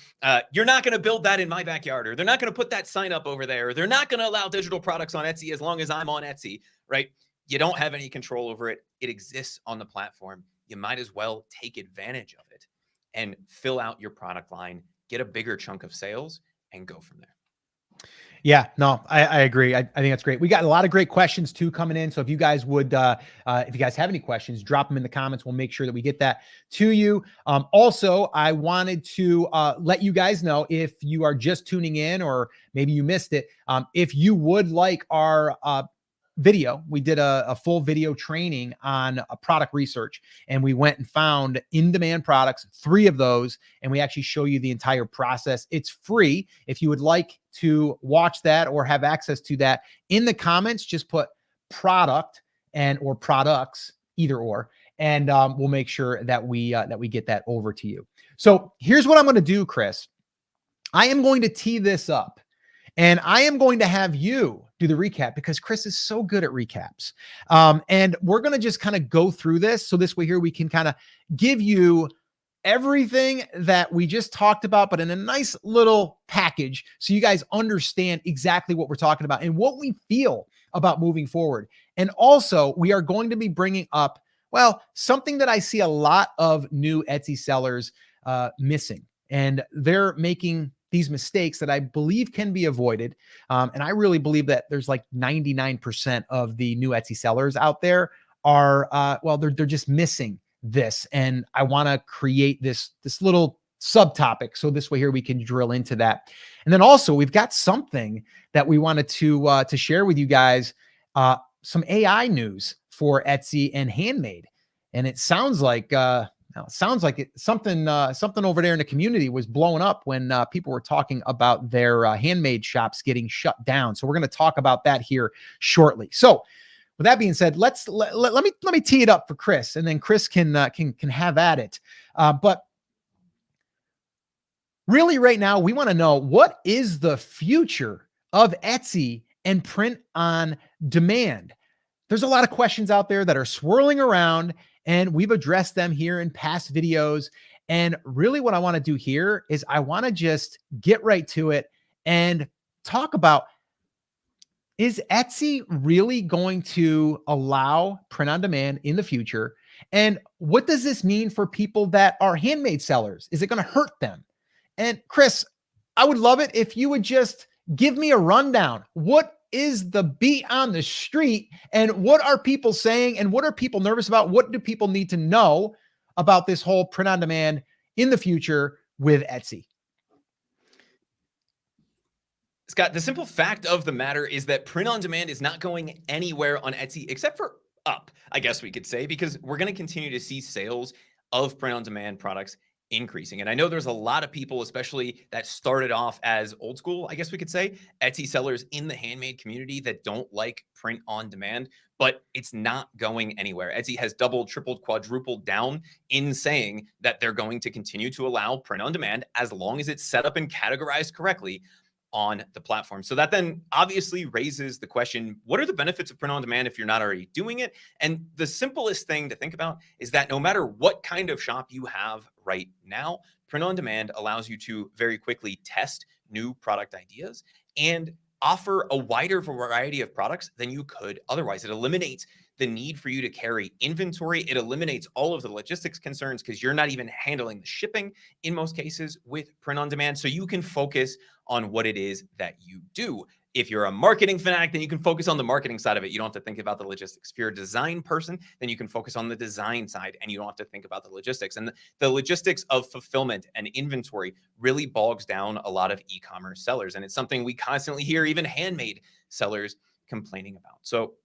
You're not going to build that in my backyard, or they're not going to put that sign up over there, or they're not going to allow digital products on Etsy as long as I'm on Etsy, right? You don't have any control over it. It exists on the platform. You might as well take advantage of it and fill out your product line, get a bigger chunk of sales, and go from there. Yeah, no, I agree. I think that's great. We got a lot of great questions too coming in. So if you guys would, if you guys have any questions, drop them in the comments. We'll make sure that we get that to you. Also, I wanted to let you guys know, if you are just tuning in or maybe you missed it, if you would like our video, we did a full video training on a product research, and we went and found in-demand products, 3 of those, and we actually show you the entire process. It's free. If you would like to watch that or have access to that, in the comments, just put product or products, either or, and we'll make sure that we get that over to you. So here's what I'm going to do, Chris. I am going to tee this up, And I am going to have you do the recap because Chris is so good at recaps. And we're going to just kind of go through this. So this way here, we can kind of give you everything that we just talked about, but in a nice little package so you guys understand exactly what we're talking about and what we feel about moving forward. And also, we are going to be bringing up, well, something that I see a lot of new Etsy sellers missing. And they're making these mistakes that I believe can be avoided. And I really believe that there's like 99% of the new Etsy sellers out there are, they're just missing this. And I want to create this little subtopic. So this way here, we can drill into that. And then also we've got something that we wanted to share with you guys, some AI news for Etsy and Handmade. And it sounds like, something over there in the community was blowing up when people were talking about their handmade shops getting shut down. So we're going to talk about that here shortly. So with that being said, let me tee it up for Chris, and then Chris can have at it. But really, right now, we want to know, what is the future of Etsy and print on demand? There's a lot of questions out there that are swirling around, and we've addressed them here in past videos. And really what I want to do here is I want to just get right to it and talk about, is Etsy really going to allow print on demand in the future? And what does this mean for people that are handmade sellers? Is it going to hurt them? And Chris, I would love it if you would just give me a rundown. What is the beat on the street, and what are people saying, and what are people nervous about? What do people need to know about this whole print on demand in the future with Etsy? Scott, the simple fact of the matter is that print on demand is not going anywhere on Etsy except for up, I guess we could say, because we're going to continue to see sales of print on demand products increasing. And I know there's a lot of people, especially that started off as old school, I guess we could say, Etsy sellers in the handmade community that don't like print on demand, but it's not going anywhere. Etsy has doubled, tripled, quadrupled down in saying that they're going to continue to allow print on demand as long as it's set up and categorized correctly on the platform. So that then obviously raises the question, what are the benefits of print on demand if you're not already doing it? And the simplest thing to think about is that no matter what kind of shop you have right now, print on demand allows you to very quickly test new product ideas and offer a wider variety of products than you could otherwise. It eliminates the need for you to carry inventory. It eliminates all of the logistics concerns because you're not even handling the shipping in most cases with print on demand. So you can focus on what it is that you do. If you're a marketing fanatic, then you can focus on the marketing side of it. You don't have to think about the logistics. If you're a design person, then you can focus on the design side and you don't have to think about the logistics. And the logistics of fulfillment and inventory really bogs down a lot of e-commerce sellers. And it's something we constantly hear even handmade sellers complaining about. So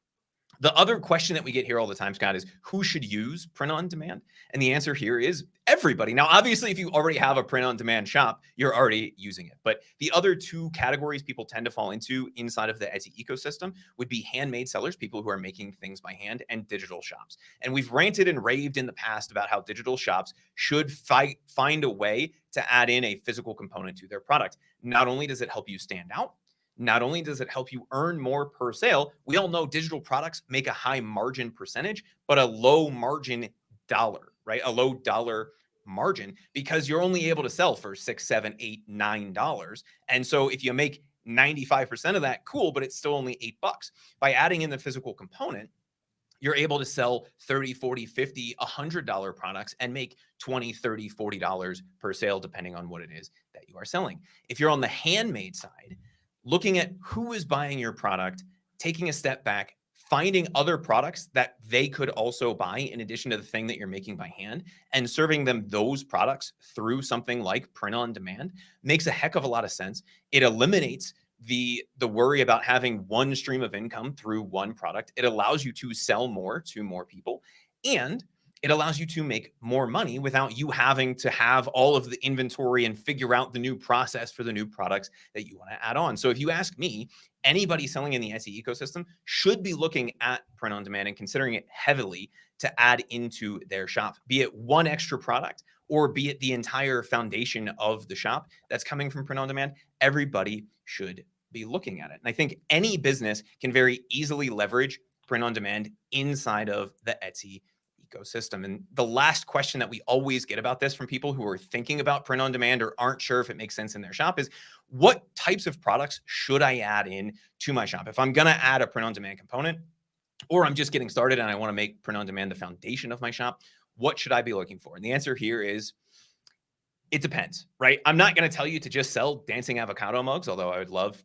the other question that we get here all the time, Scott, is who should use print on demand? And the answer here is everybody. Now, obviously, if you already have a print on demand shop, you're already using it. But the other two categories people tend to fall into inside of the Etsy ecosystem would be handmade sellers, people who are making things by hand, and digital shops. And we've ranted and raved in the past about how digital shops should find a way to add in a physical component to their product. Not only does it help you stand out, not only does it help you earn more per sale, we all know digital products make a high margin percentage, but a low margin dollar, right? A low dollar margin because you're only able to sell for $6, $7, $8, $9. And so if you make 95% of that, cool, but it's still only $8. By adding in the physical component, you're able to sell $30, $40, $50, $100 products and make $20, $30, $40 per sale, depending on what it is that you are selling. If you're on the handmade side, looking at who is buying your product, taking a step back, finding other products that they could also buy in addition to the thing that you're making by hand, and serving them those products through something like print on demand makes a heck of a lot of sense. It eliminates the worry about having one stream of income through one product. It allows you to sell more to more people, and it allows you to make more money without you having to have all of the inventory and figure out the new process for the new products that you want to add on. So if you ask me, anybody selling in the Etsy ecosystem should be looking at print on demand and considering it heavily to add into their shop, be it one extra product or be it the entire foundation of the shop that's coming from print on demand. Everybody should be looking at it. And I think any business can very easily leverage print on demand inside of the Etsy ecosystem. And the last question that we always get about this from people who are thinking about print on demand or aren't sure if it makes sense in their shop is, what types of products should I add in to my shop? If I'm going to add a print on demand component, or I'm just getting started and I want to make print on demand the foundation of my shop, what should I be looking for? And the answer here is, it depends, right? I'm not going to tell you to just sell dancing avocado mugs, although I would love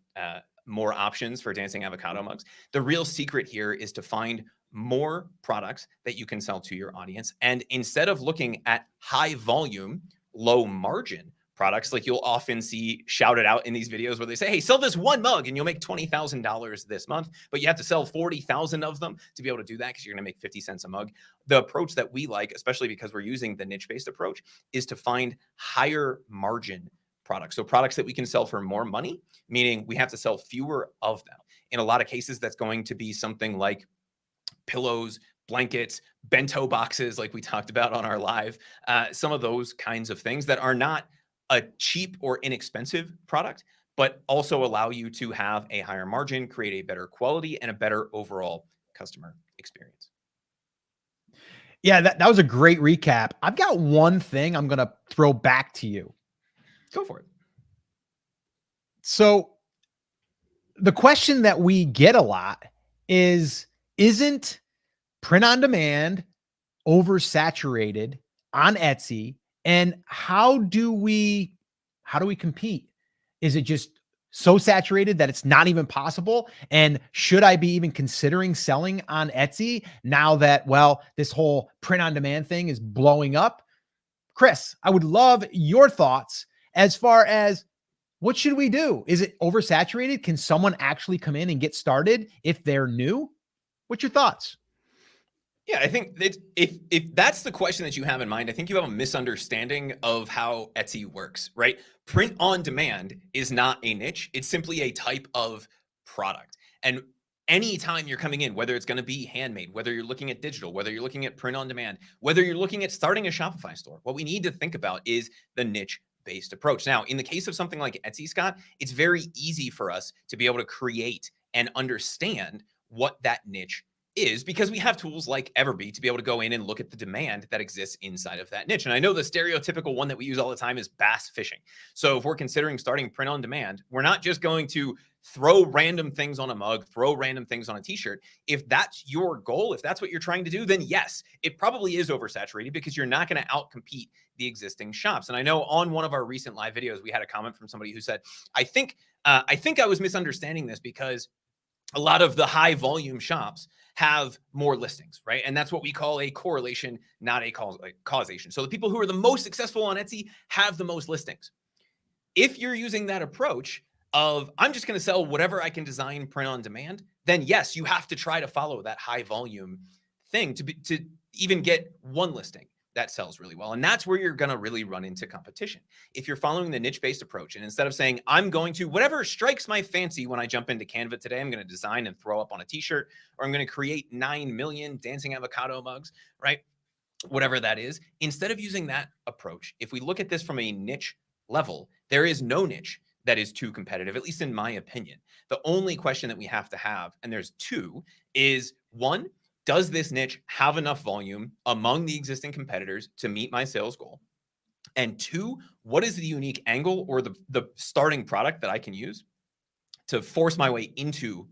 more options for dancing avocado mugs. The real secret here is to find more products that you can sell to your audience. And instead of looking at high volume, low margin products, like you'll often see shouted out in these videos where they say, hey, sell this one mug and you'll make $20,000 this month, but you have to sell 40,000 of them to be able to do that because you're going to make 50 cents a mug. The approach that we like, especially because we're using the niche-based approach, is to find higher margin products. So products that we can sell for more money, meaning we have to sell fewer of them. In a lot of cases, that's going to be something like pillows, blankets, bento boxes, like we talked about on our live, some of those kinds of things that are not a cheap or inexpensive product, but also allow you to have a higher margin, create a better quality, and a better overall customer experience. Yeah, that was a great recap. I've got one thing I'm going to throw back to you. Go for it. So the question that we get a lot is, isn't print on demand oversaturated on Etsy? And how do we compete? Is it just so saturated that it's not even possible? And should I be even considering selling on Etsy now that, well, this whole print on demand thing is blowing up? Chris, I would love your thoughts as far as, what should we do? Is it oversaturated? Can someone actually come in and get started if they're new? What's your thoughts? Yeah, I think that if that's the question that you have in mind, I think you have a misunderstanding of how Etsy works, right? Print on demand is not a niche. It's simply a type of product. And anytime you're coming in, whether it's going to be handmade, whether you're looking at digital, whether you're looking at print on demand, whether you're looking at starting a Shopify store, what we need to think about is the niche-based approach. Now, in the case of something like Etsy, Scott, it's very easy for us to be able to create and understand what that niche is, because we have tools like Everbee to be able to go in and look at the demand that exists inside of that niche. And I know the stereotypical one that we use all the time is bass fishing. So if we're considering starting print on demand, we're not just going to throw random things on a mug, throw random things on a t-shirt. If that's your goal, if that's what you're trying to do, then yes, it probably is oversaturated because you're not going to outcompete the existing shops. And I know on one of our recent live videos, we had a comment from somebody who said, I think I was misunderstanding this because a lot of the high volume shops have more listings, right? And that's what we call a correlation, not a causation. So the people who are the most successful on Etsy have the most listings. If you're using that approach of, I'm just going to sell whatever I can design print on demand, then yes, you have to try to follow that high volume thing to even get one listing that sells really well. And that's where you're going to really run into competition. If you're following the niche-based approach, and instead of saying, I'm going to, whatever strikes my fancy when I jump into Canva today, I'm going to design and throw up on a t-shirt, or I'm going to create 9 million dancing avocado mugs, right? Whatever that is, instead of using that approach, if we look at this from a niche level, there is no niche that is too competitive, at least in my opinion. The only question that we have to have, and there's two, is one, does this niche have enough volume among the existing competitors to meet my sales goal? And two, what is the unique angle or the starting product that I can use to force my way into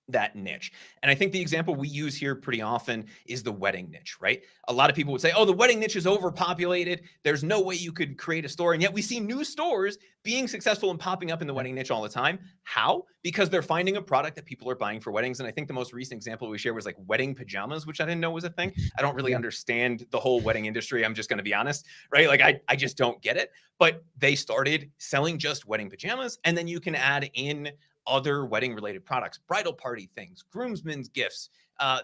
that niche? And I think the example we use here pretty often is the wedding niche, right? A lot of people would say, oh, the wedding niche is overpopulated. There's no way you could create a store. And yet we see new stores being successful and popping up in the wedding niche all the time. How? Because they're finding a product that people are buying for weddings. And I think the most recent example we shared was like wedding pajamas, which I didn't know was a thing. I don't really understand the whole wedding industry. I'm just going to be honest, right? Like I just don't get it. But they started selling just wedding pajamas. And then you can add in other wedding related products, bridal party things, groomsmen's gifts,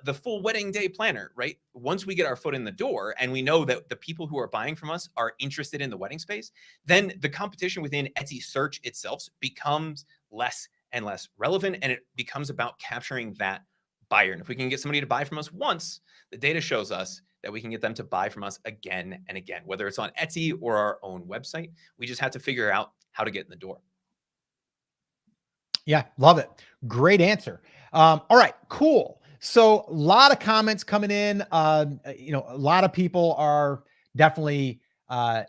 the full wedding day planner, right? Once we get our foot in the door and we know that the people who are buying from us are interested in the wedding space, then the competition within Etsy search itself becomes less and less relevant, and it becomes about capturing that buyer. And if we can get somebody to buy from us once, the data shows us that we can get them to buy from us again and again, whether it's on Etsy or our own website. We just have to figure out how to get in the door. Yeah, love it. Great answer. All right, cool. So a lot of comments coming in. A lot of people are definitely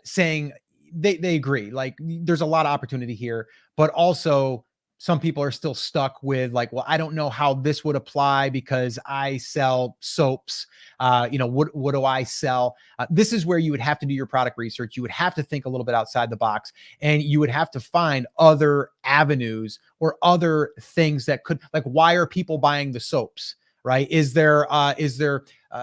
saying they agree. Like there's a lot of opportunity here, but also some people are still stuck with like, well, I don't know how this would apply because I sell soaps. What do I sell? This is where you would have to do your product research. You would have to think a little bit outside the box, and you would have to find other avenues or other things that could, like, why are people buying the soaps? Right? Is there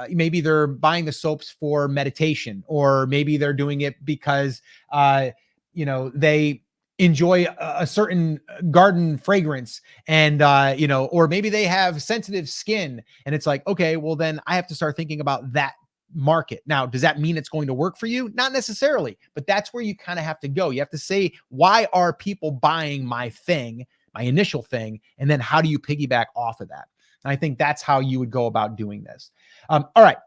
maybe they're buying the soaps for meditation, or maybe they're doing it because they enjoy a certain garden fragrance, and or maybe they have sensitive skin, and it's like, okay, well then I have to start thinking about that market. Now, does that mean it's going to work for you? Not necessarily, but that's where you kind of have to go. You have to say, why are people buying my thing, my initial thing? And then how do you piggyback off of that? And I think that's how you would go about doing this. All right.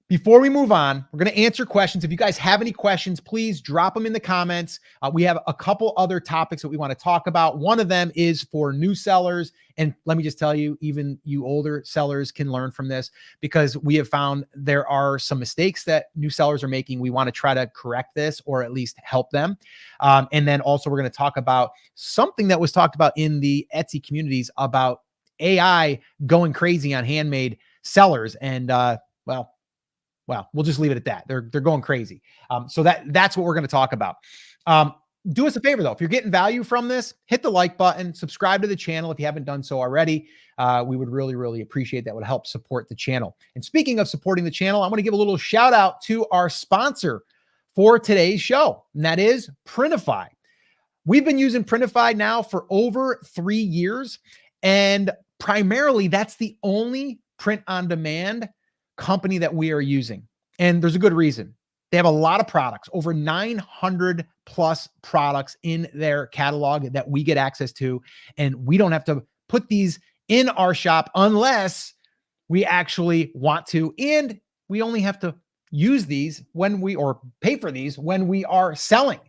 Before we move on, we're going to answer questions. If you guys have any questions, please drop them in the comments. We have a couple other topics that we want to talk about. One of them is for new sellers. And let me just tell you, even you older sellers can learn from this, because we have found there are some mistakes that new sellers are making. We want to try to correct this, or at least help them. And then also we're going to talk about something that was talked about in the Etsy communities about AI going crazy on handmade sellers. And well, we'll just leave it at that. They're going crazy. So that's what we're going to talk about. Do us a favor though. If you're getting value from this, hit the like button, subscribe to the channel if you haven't done so already. We would really, really appreciate that. Would help support the channel. And speaking of supporting the channel, I want to give a little shout out to our sponsor for today's show, and that is Printify. We've been using Printify now for over 3 years, and primarily that's the only print-on-demand company that we are using. And there's a good reason. They have a lot of products, over 900 plus products in their catalog that we get access to. And we don't have to put these in our shop unless we actually want to. And we only have to use these or pay for these when we are selling.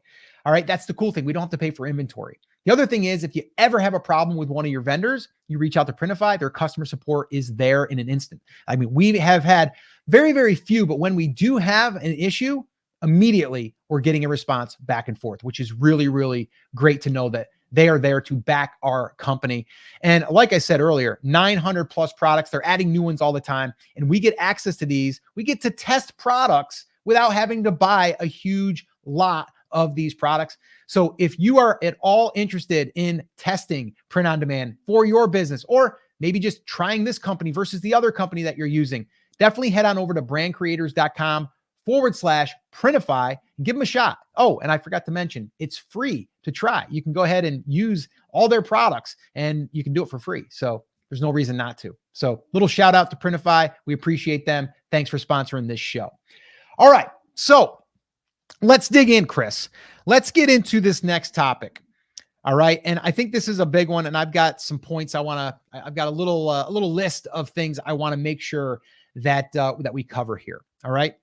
All right. That's the cool thing. We don't have to pay for inventory. The other thing is, if you ever have a problem with one of your vendors, you reach out to Printify. Their customer support is there in an instant. I mean, we have had very, very few, but when we do have an issue, immediately we're getting a response back and forth, which is really, really great to know that they are there to back our company. And like I said earlier, 900 plus products, they're adding new ones all the time. And we get access to these. We get to test products without having to buy a huge lot of these products. So if you are at all interested in testing print on demand for your business, or maybe just trying this company versus the other company that you're using, definitely head on over to brandcreators.com/Printify and give them a shot. Oh, and I forgot to mention, it's free to try. You can go ahead and use all their products and you can do it for free. So there's no reason not to. So little shout out to Printify. We appreciate them. Thanks for sponsoring this show. All right. So let's dig in, Chris. Let's get into this next topic. All right. And I think this is a big one. And I've got some points I've got a little list of things I want to make sure that we cover here. All right.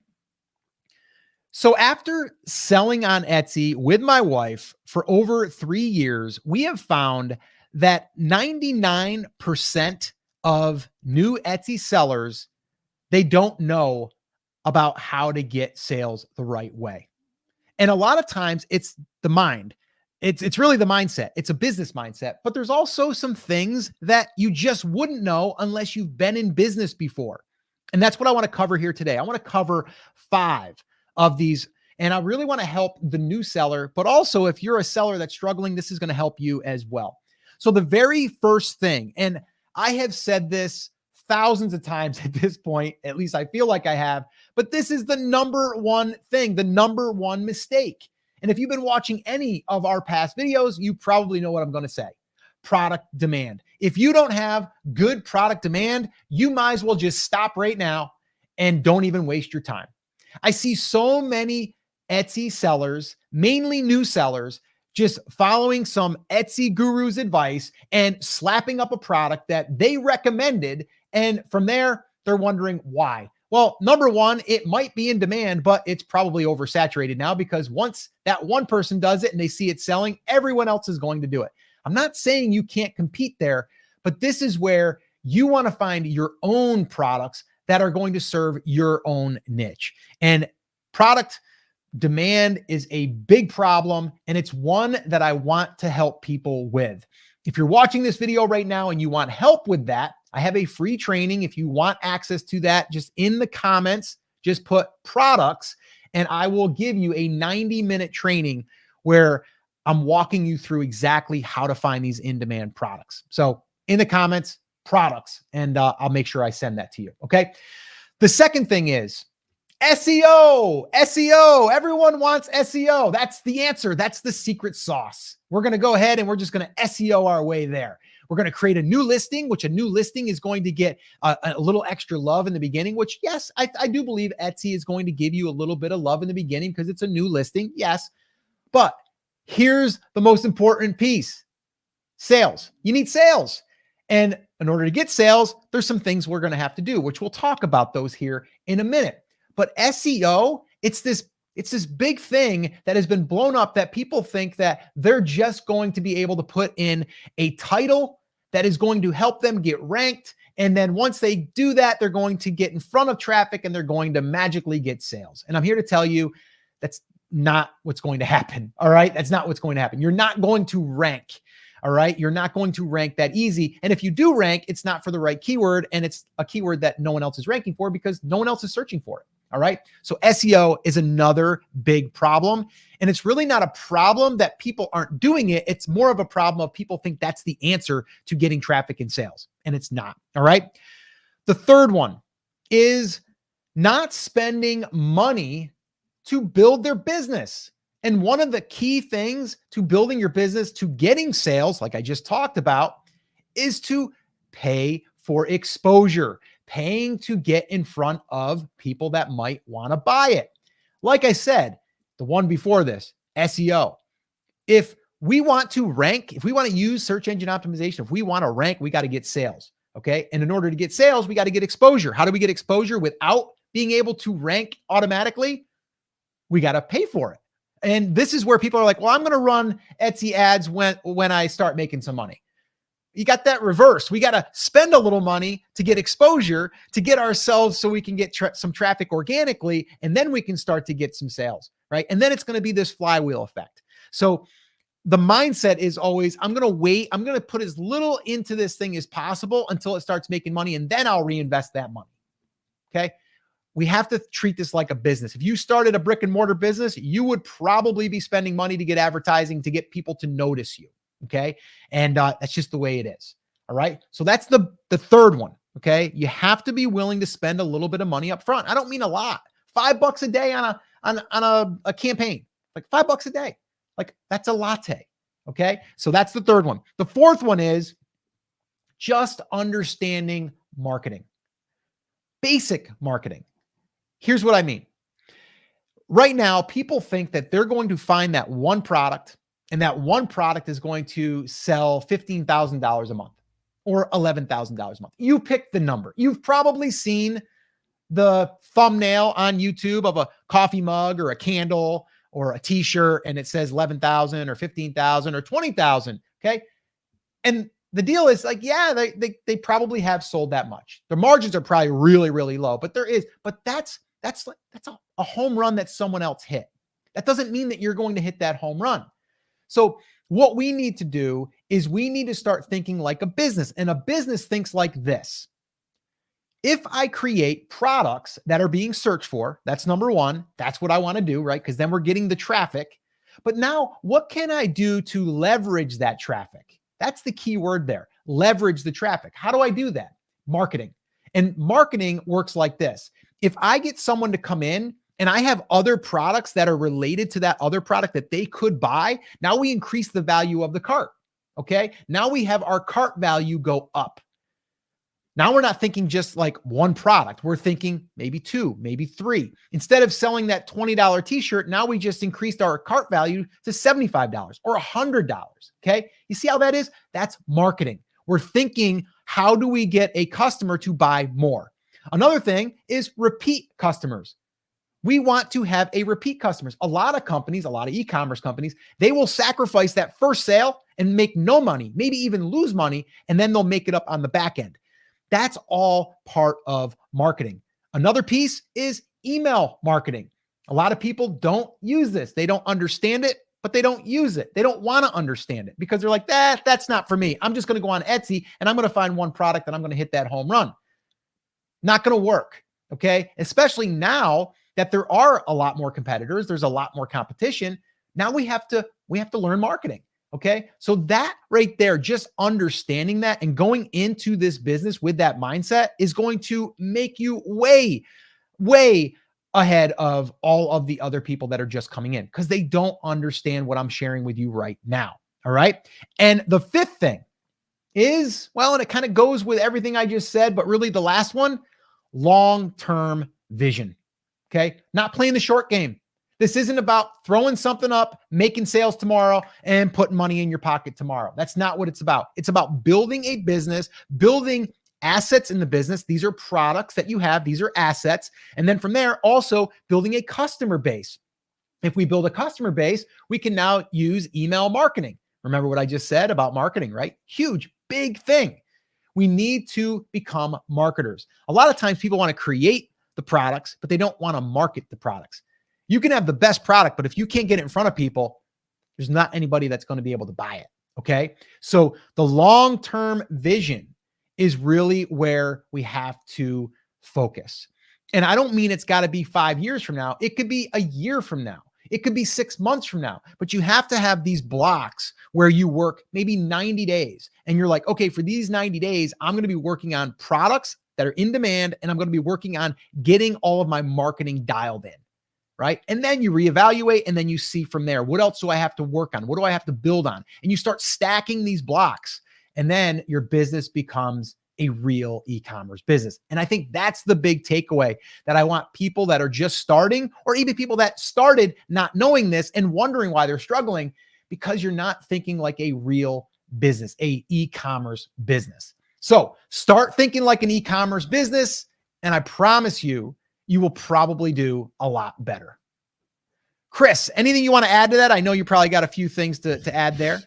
So after selling on Etsy with my wife for over 3 years, we have found that 99% of new Etsy sellers, they don't know about how to get sales the right way. And a lot of times it's the mind. It's really the mindset. It's a business mindset, but there's also some things that you just wouldn't know unless you've been in business before. And that's what I want to cover here today. I want to cover 5 of these, and I really want to help the new seller, but also if you're a seller that's struggling, this is going to help you as well. So the very first thing, and I have said this thousands of times at this point, at least I feel like I have, but this is the number one thing, the number one mistake. And if you've been watching any of our past videos, you probably know what I'm going to say. Product demand. If you don't have good product demand, you might as well just stop right now and don't even waste your time. I see so many Etsy sellers, mainly new sellers, just following some Etsy guru's advice and slapping up a product that they recommended. And from there, they're wondering why. Well, number one, it might be in demand, but it's probably oversaturated now, because once that one person does it and they see it selling, everyone else is going to do it. I'm not saying you can't compete there, but this is where you want to find your own products that are going to serve your own niche. And product demand is a big problem, and it's one that I want to help people with. If you're watching this video right now and you want help with that, I have a free training. If you want access to that, just in the comments, just put products, and I will give you a 90-minute training where I'm walking you through exactly how to find these in-demand products. So in the comments, products, and I'll make sure I send that to you. Okay. The second thing is SEO. SEO. Everyone wants SEO. That's the answer. That's the secret sauce. We're going to go ahead and we're just going to SEO our way there. We're going to create a new listing, which a new listing is going to get a little extra love in the beginning, which, yes, I do believe Etsy is going to give you a little bit of love in the beginning because it's a new listing. Yes. But here's the most important piece. Sales. You need sales. And in order to get sales, there's some things we're going to have to do, which we'll talk about those here in a minute. But SEO, it's this big thing that has been blown up that people think that they're just going to be able to put in a title that is going to help them get ranked. And then once they do that, they're going to get in front of traffic and they're going to magically get sales. And I'm here to tell you that's not what's going to happen. All right. That's not what's going to happen. You're not going to rank. All right. You're not going to rank that easy. And if you do rank, it's not for the right keyword. And it's a keyword that no one else is ranking for because no one else is searching for it. All right. So SEO is another big problem. And it's really not a problem that people aren't doing it. It's more of a problem of people think that's the answer to getting traffic and sales. And it's not. All right. The third one is not spending money to build their business. And one of the key things to building your business, to getting sales, like I just talked about, is to pay for exposure, paying to get in front of people that might want to buy it. Like I said, the one before this, SEO. If we want to rank, if we want to use search engine optimization, if we want to rank, we got to get sales. Okay. And in order to get sales, we got to get exposure. How do we get exposure without being able to rank automatically? We got to pay for it. And this is where people are like, well, I'm going to run Etsy ads when I start making some money. You got that reverse. We got to spend a little money to get exposure, to get ourselves so we can get some traffic organically, and then we can start to get some sales, right? And then it's going to be this flywheel effect. So the mindset is always, I'm going to wait. I'm going to put as little into this thing as possible until it starts making money, and then I'll reinvest that money. Okay. We have to treat this like a business. If you started a brick and mortar business, you would probably be spending money to get advertising, to get people to notice you. Okay. And that's just the way it is. All right. So that's the third one. Okay. You have to be willing to spend a little bit of money up front. I don't mean a lot. $5 a day on a campaign, like $5 a day. Like that's a latte. Okay. So that's the third one. The fourth one is just understanding marketing, basic marketing. Here's what I mean. Right now, people think that they're going to find that one product, and that one product is going to sell $15,000 a month or $11,000 a month. You pick the number. You've probably seen the thumbnail on YouTube of a coffee mug or a candle or a t-shirt, and it says 11,000 or 15,000 or 20,000. Okay. And the deal is like, yeah, they probably have sold that much. Their margins are probably really, really low, but that's a home run that someone else hit. That doesn't mean that you're going to hit that home run. So what we need to do is we need to start thinking like a business, and a business thinks like this. If I create products that are being searched for, that's number one. That's what I want to do, right? Because then we're getting the traffic. But now what can I do to leverage that traffic? That's the key word there. Leverage the traffic. How do I do that? Marketing. And marketing works like this. If I get someone to come in and I have other products that are related to that other product that they could buy, now we increase the value of the cart. Okay. Now we have our cart value go up. Now we're not thinking just like one product. We're thinking maybe two, maybe three. Instead of selling that $20 t-shirt, now we just increased our cart value to $75 or $100. Okay. You see how that is? That's marketing. We're thinking, how do we get a customer to buy more? Another thing is repeat customers. We want to have a repeat customers. A lot of companies, a lot of e-commerce companies, they will sacrifice that first sale and make no money, maybe even lose money, and then they'll make it up on the back end. That's all part of marketing. Another piece is email marketing. A lot of people don't use this. They don't understand it, but they don't use it. They don't want to understand it because they're like, that's not for me. I'm just going to go on Etsy and I'm going to find one product and I'm going to hit that home run. Not going to work. Okay. Especially now that there are a lot more competitors, there's a lot more competition. Now we have to learn marketing. Okay. So that right there, just understanding that and going into this business with that mindset is going to make you way, way ahead of all of the other people that are just coming in because they don't understand what I'm sharing with you right now. All right. And the fifth thing is, well, and it kind of goes with everything I just said, but really the last one, long-term vision. Okay. Not playing the short game. This isn't about throwing something up, making sales tomorrow, and putting money in your pocket tomorrow. That's not what it's about. It's about building a business, building assets in the business. These are products that you have. These are assets. And then from there, also building a customer base. If we build a customer base, we can now use email marketing. Remember what I just said about marketing, right? Huge, big thing. We need to become marketers. A lot of times people want to create the products, but they don't want to market the products. You can have the best product, but if you can't get it in front of people, there's not anybody that's going to be able to buy it. Okay. So the long-term vision is really where we have to focus. And I don't mean it's got to be 5 years from now. It could be a year from now. It could be 6 months from now, but you have to have these blocks where you work maybe 90 days and you're like, okay, for these 90 days, I'm going to be working on products that are in demand and I'm going to be working on getting all of my marketing dialed in. Right. And then you reevaluate and then you see from there, what else do I have to work on? What do I have to build on? And you start stacking these blocks and then your business becomes a real e-commerce business. And I think that's the big takeaway that I want people that are just starting or even people that started not knowing this and wondering why they're struggling because you're not thinking like a real business, a e-commerce business. So start thinking like an e-commerce business. And I promise you, you will probably do a lot better. Chris, anything you want to add to that? I know you probably got a few things to add there.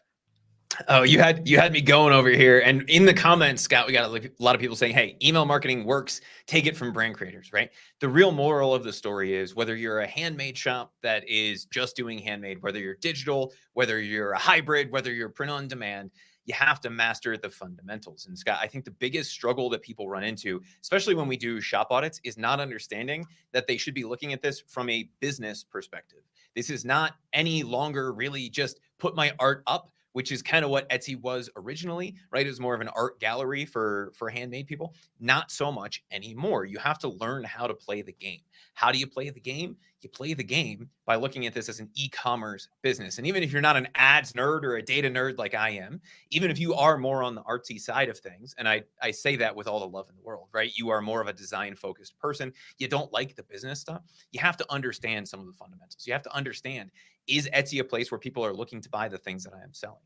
Oh, you had me going over here. And in the comments, Scott, we got a lot of people saying, hey, email marketing works. Take it from brand creators, right? The real moral of the story is whether you're a handmade shop that is just doing handmade, whether you're digital, whether you're a hybrid, whether you're print on demand, you have to master the fundamentals. And Scott, I think the biggest struggle that people run into, especially when we do shop audits, is not understanding that they should be looking at this from a business perspective. This is not any longer really just put my art up, which is kind of what Etsy was originally, right? It was more of an art gallery for handmade people. Not so much anymore. You have to learn how to play the game. How do you play the game? You play the game by looking at this as an e-commerce business. And even if you're not an ads nerd or a data nerd like I am, even if you are more on the artsy side of things, and I say that with all the love in the world, right? You are more of a design-focused person. You don't like the business stuff. You have to understand some of the fundamentals. You have to understand, is Etsy a place where people are looking to buy the things that I am selling?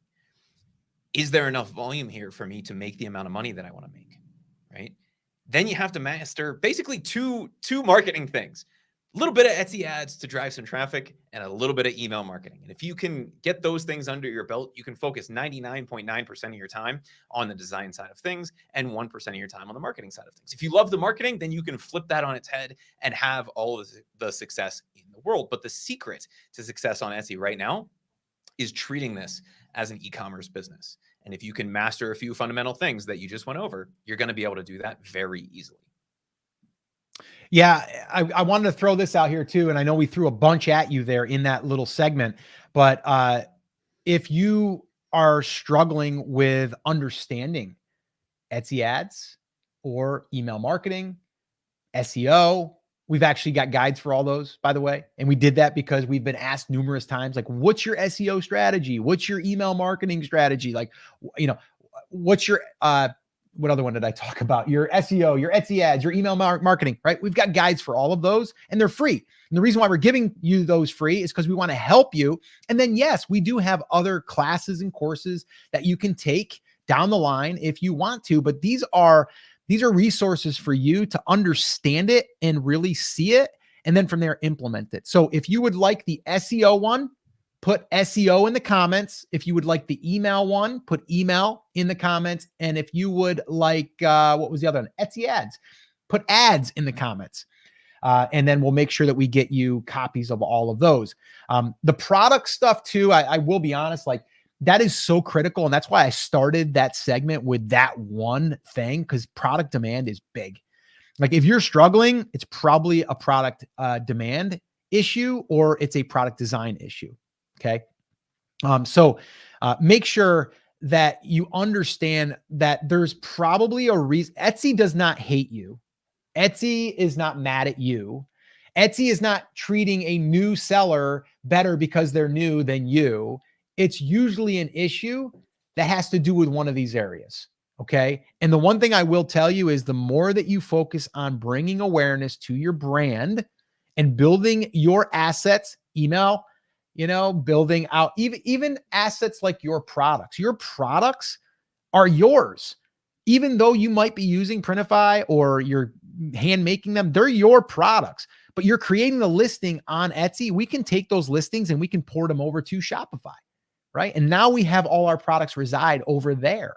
Is there enough volume here for me to make the amount of money that I want to make, right? Then you have to master basically two marketing things. A little bit of Etsy ads to drive some traffic and a little bit of email marketing. And if you can get those things under your belt, you can focus 99.9% of your time on the design side of things and 1% of your time on the marketing side of things. If you love the marketing, then you can flip that on its head and have all of the success in the world. But the secret to success on Etsy right now is treating this as an e-commerce business. And if you can master a few fundamental things that you just went over, you're going to be able to do that very easily. Yeah, I wanted to throw this out here too. And I know we threw a bunch at you there in that little segment, but if you are struggling with understanding Etsy ads or email marketing, SEO, we've actually got guides for all those, by the way. And we did that because we've been asked numerous times, like, what's your SEO strategy? What's your email marketing strategy? Like, you know, what's your, what other one did I talk about? Your SEO, your Etsy ads, your email marketing, right? We've got guides for all of those and they're free. And the reason why we're giving you those free is because we want to help you. And then, yes, we do have other classes and courses that you can take down the line if you want to, but these are resources for you to understand it and really see it. And then from there, implement it. So if you would like the SEO one, put SEO in the comments. If you would like the email one, put email in the comments. And if you would like, what was the other one? Etsy ads, put ads in the comments. And then we'll make sure that we get you copies of all of those. The product stuff too, I will be honest, like that is so critical. And that's why I started that segment with that one thing, because product demand is big. Like if you're struggling, it's probably a product demand issue or it's a product design issue. Okay. So make sure that you understand that there's probably a reason. Etsy does not hate you. Etsy is not mad at you. Etsy is not treating a new seller better because they're new than you. It's usually an issue that has to do with one of these areas. Okay. And the one thing I will tell you is the more that you focus on bringing awareness to your brand and building your assets, email, building out even assets like your products are yours. Even though you might be using Printify or you're hand making them, they're your products, but you're creating the listing on Etsy. We can take those listings and we can port them over to Shopify, right? And now we have all our products reside over there.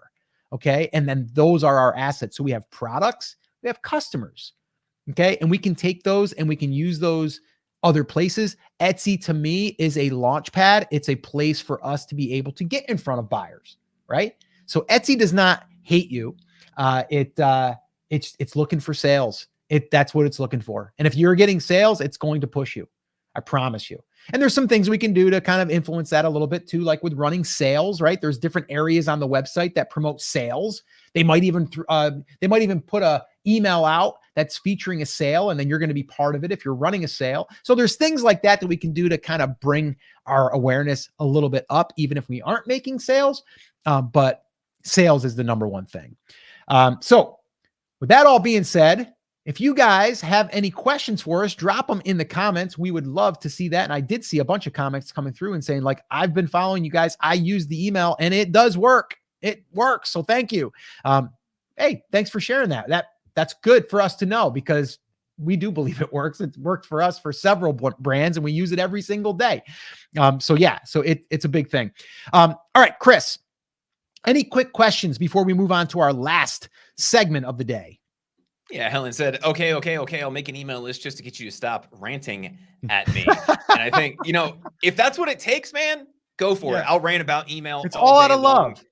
Okay. And then those are our assets. So we have products, we have customers. Okay. And we can take those and we can use those other places. Etsy to me is a launch pad. It's a place for us to be able to get in front of buyers, right? So Etsy does not hate you. It's looking for sales. That's what it's looking for. And if you're getting sales, it's going to push you. I promise you. And there's some things we can do to kind of influence that a little bit too, like with running sales, right? There's different areas on the website that promote sales. They might even put a email out that's featuring a sale, and then you're going to be part of it if you're running a sale. So there's things like that that we can do to kind of bring our awareness a little bit up, even if we aren't making sales. But sales is the number one thing. So with that all being said, if you guys have any questions for us, drop them in the comments. We would love to see that. And I did see a bunch of comments coming through and saying like, I've been following you guys. I use the email and it does work. It works. So thank you. Hey, thanks for sharing that. That's good for us to know because we do believe it works. It's worked for us for several brands and we use it every single day. So it's a big thing. All right, Chris, any quick questions before we move on to our last segment of the day? Yeah, Helen said, okay, I'll make an email list just to get you to stop ranting at me. And I think, if that's what it takes, man, go for it. I'll rant about email. It's all out of love.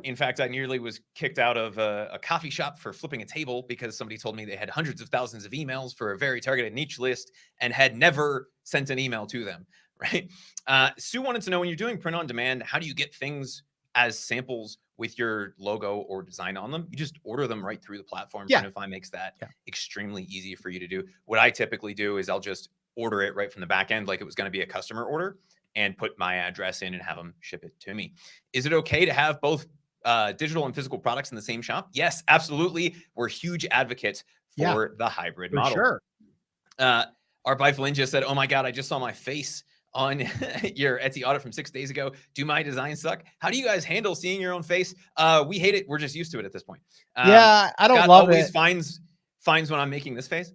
In fact, I nearly was kicked out of a coffee shop for flipping a table because somebody told me they had hundreds of thousands of emails for a very targeted niche list and had never sent an email to them, right? Sue wanted to know, when you're doing print on demand, how do you get things as samples with your logo or design on them? You just order them right through the platform. Printify makes that extremely easy for you to do. What I typically do is I'll just order it right from the back end like it was going to be a customer order and put my address in and have them ship it to me. Is it okay to have both digital and physical products in the same shop? Yes, absolutely. We're huge advocates for the hybrid model. Sure. Our by Flynn just said, oh my God, I just saw my face on your Etsy audit from 6 days ago. Do my designs suck? How do you guys handle seeing your own face? We hate it. We're just used to it at this point. I don't Scott love always it. finds when I'm making this face.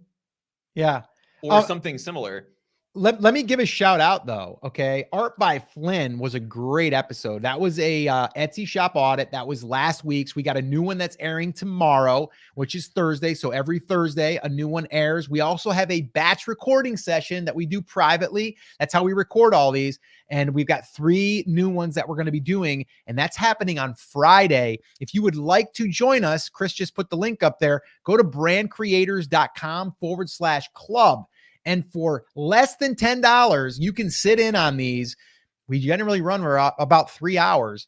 Yeah. Or something similar. Let me give a shout out though. Okay. Art by Flynn was a great episode. That was a Etsy shop audit. That was last week's. We got a new one that's airing tomorrow, which is Thursday. So every Thursday, a new one airs. We also have a batch recording session that we do privately. That's how we record all these. And we've got 3 new ones that we're going to be doing. And that's happening on Friday. If you would like to join us, Chris just put the link up there. Go to brandcreators.com/club. And for less than $10, you can sit in on these. We generally run about 3 hours.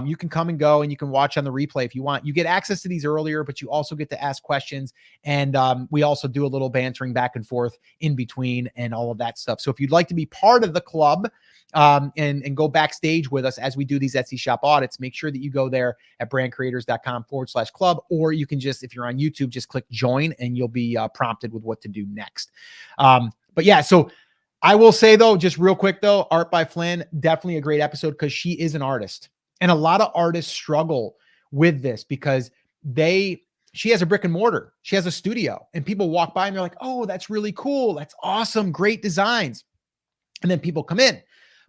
You can come and go and you can watch on the replay if you want. You get access to these earlier, but you also get to ask questions. And we also do a little bantering back and forth in between and all of that stuff. So if you'd like to be part of the club and go backstage with us as we do these Etsy shop audits, make sure that you go there at brandcreators.com/club, or you can just, if you're on YouTube, just click join and you'll be prompted with what to do next. But yeah, so I will say though, just real quick though, Art by Flynn, definitely a great episode because she is an artist. And a lot of artists struggle with this because she has a brick and mortar. She has a studio and people walk by and they're like, oh, that's really cool. That's awesome. Great designs. And then people come in.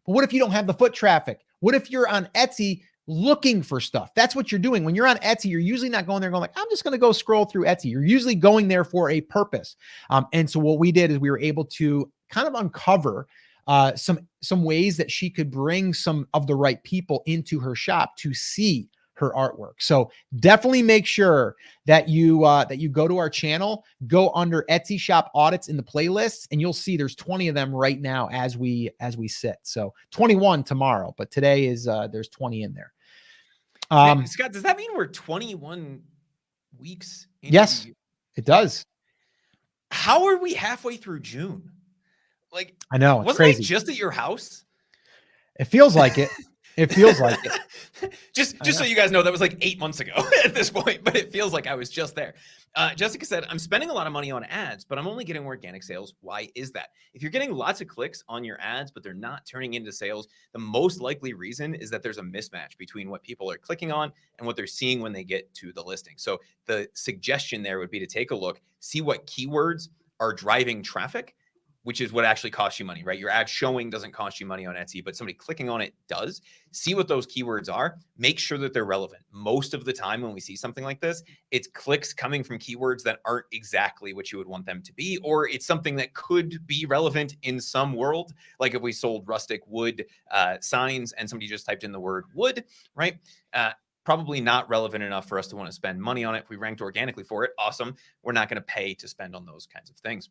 But what if you don't have the foot traffic? What if you're on Etsy looking for stuff? That's what you're doing. When you're on Etsy, you're usually not going there going like, I'm just going to go scroll through Etsy. You're usually going there for a purpose. And so what we did is we were able to kind of uncover some ways that she could bring some of the right people into her shop to see her artwork. So definitely make sure that you go to our channel, go under Etsy shop audits in the playlists, and you'll see there's 20 of them right now as we sit. So 21 tomorrow, but today is there's 20 in there. Scott, does that mean we're 21 weeks into yes, it does. How are we halfway through June? Like, I know, it's wasn't crazy. I just at your house? It feels like it. It feels like it. Just so you guys know, that was like 8 months ago at this point, but it feels like I was just there. Jessica said, I'm spending a lot of money on ads, but I'm only getting organic sales. Why is that? If you're getting lots of clicks on your ads, but they're not turning into sales, the most likely reason is that there's a mismatch between what people are clicking on and what they're seeing when they get to the listing. So the suggestion there would be to take a look, see what keywords are driving traffic, which is what actually costs you money, right? Your ad showing doesn't cost you money on Etsy, but somebody clicking on it does. See what those keywords are. Make sure that they're relevant. Most of the time when we see something like this, it's clicks coming from keywords that aren't exactly what you would want them to be, or it's something that could be relevant in some world. Like if we sold rustic wood signs and somebody just typed in the word wood, right? Probably not relevant enough for us to want to spend money on it. If we ranked organically for it, awesome. We're not going to pay to spend on those kinds of things.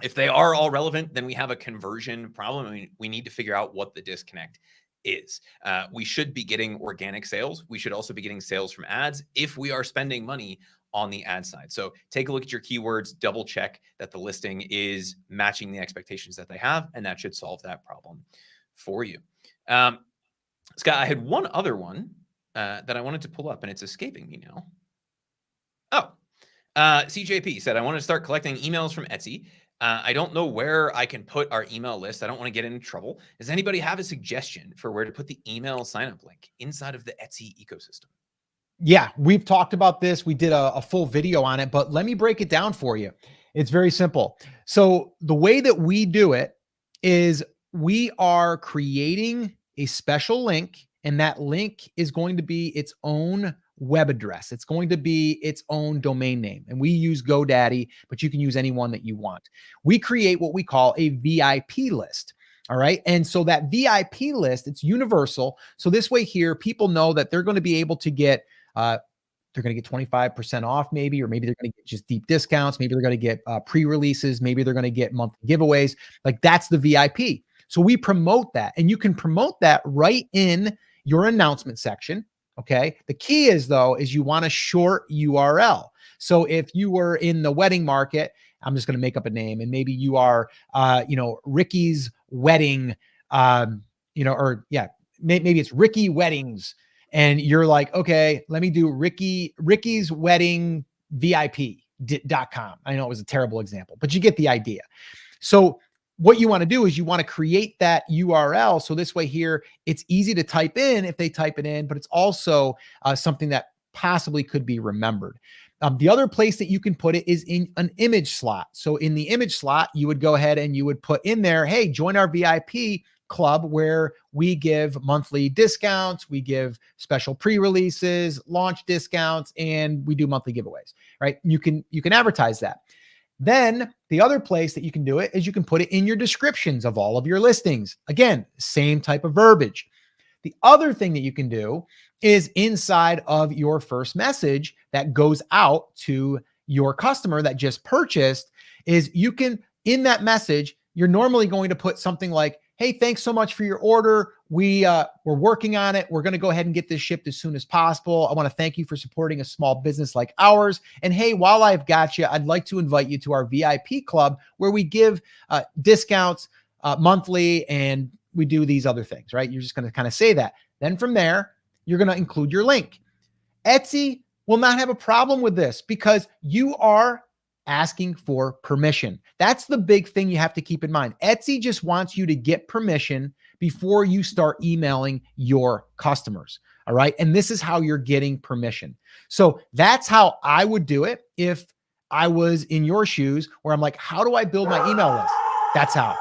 If they are all relevant, then we have a conversion problem. I mean, we need to figure out what the disconnect is. We should be getting organic sales. We should also be getting sales from ads if we are spending money on the ad side. So take a look at your keywords, double check that the listing is matching the expectations that they have, and that should solve that problem for you. Scott, I had one other one that I wanted to pull up, and it's escaping me now. Oh, CJP said, I want to start collecting emails from Etsy. I don't know where I can put our email list. I don't want to get into trouble. Does anybody have a suggestion for where to put the email sign-up link inside of the Etsy ecosystem? Yeah, we've talked about this. We did a full video on it, but let me break it down for you. It's very simple. So the way that we do it is we are creating a special link, and that link is going to be its own web address. It's going to be its own domain name. And we use GoDaddy, but you can use any one that you want. We create what we call a VIP list. All right. And so that VIP list, it's universal. So this way here, people know that they're going to be able to get, they're going to get 25% off maybe, or maybe they're going to get just deep discounts. Maybe they're going to get pre-releases. Maybe they're going to get monthly giveaways. Like that's the VIP. So we promote that, and you can promote that right in your announcement section. Okay. The key is though, is you want a short URL. So if you were in the wedding market, I'm just going to make up a name, and maybe you are, Ricky's wedding, maybe it's Ricky Weddings. And you're like, okay, let me do Ricky's wedding VIP.com. I know it was a terrible example, but you get the idea. So what you want to do is you want to create that URL. So this way here, it's easy to type in if they type it in, but it's also something that possibly could be remembered. The other place that you can put it is in an image slot. So in the image slot, you would go ahead and you would put in there, hey, join our VIP club where we give monthly discounts, we give special pre-releases, launch discounts, and we do monthly giveaways, right? You can advertise that. Then the other place that you can do it is you can put it in your descriptions of all of your listings. Again, same type of verbiage. The other thing that you can do is inside of your first message that goes out to your customer that just purchased, is you can, in that message, you're normally going to put something like, hey, thanks so much for your order. We're working on it. We're going to go ahead and get this shipped as soon as possible. I want to thank you for supporting a small business like ours. And hey, while I've got you, I'd like to invite you to our VIP club where we give discounts monthly, and we do these other things, right? You're just going to kind of say that. Then from there, you're going to include your link. Etsy will not have a problem with this because you are asking for permission. That's the big thing you have to keep in mind. Etsy just wants you to get permission before you start emailing your customers. All right. And this is how you're getting permission. So that's how I would do it if I was in your shoes, where I'm like, how do I build my email list? That's how.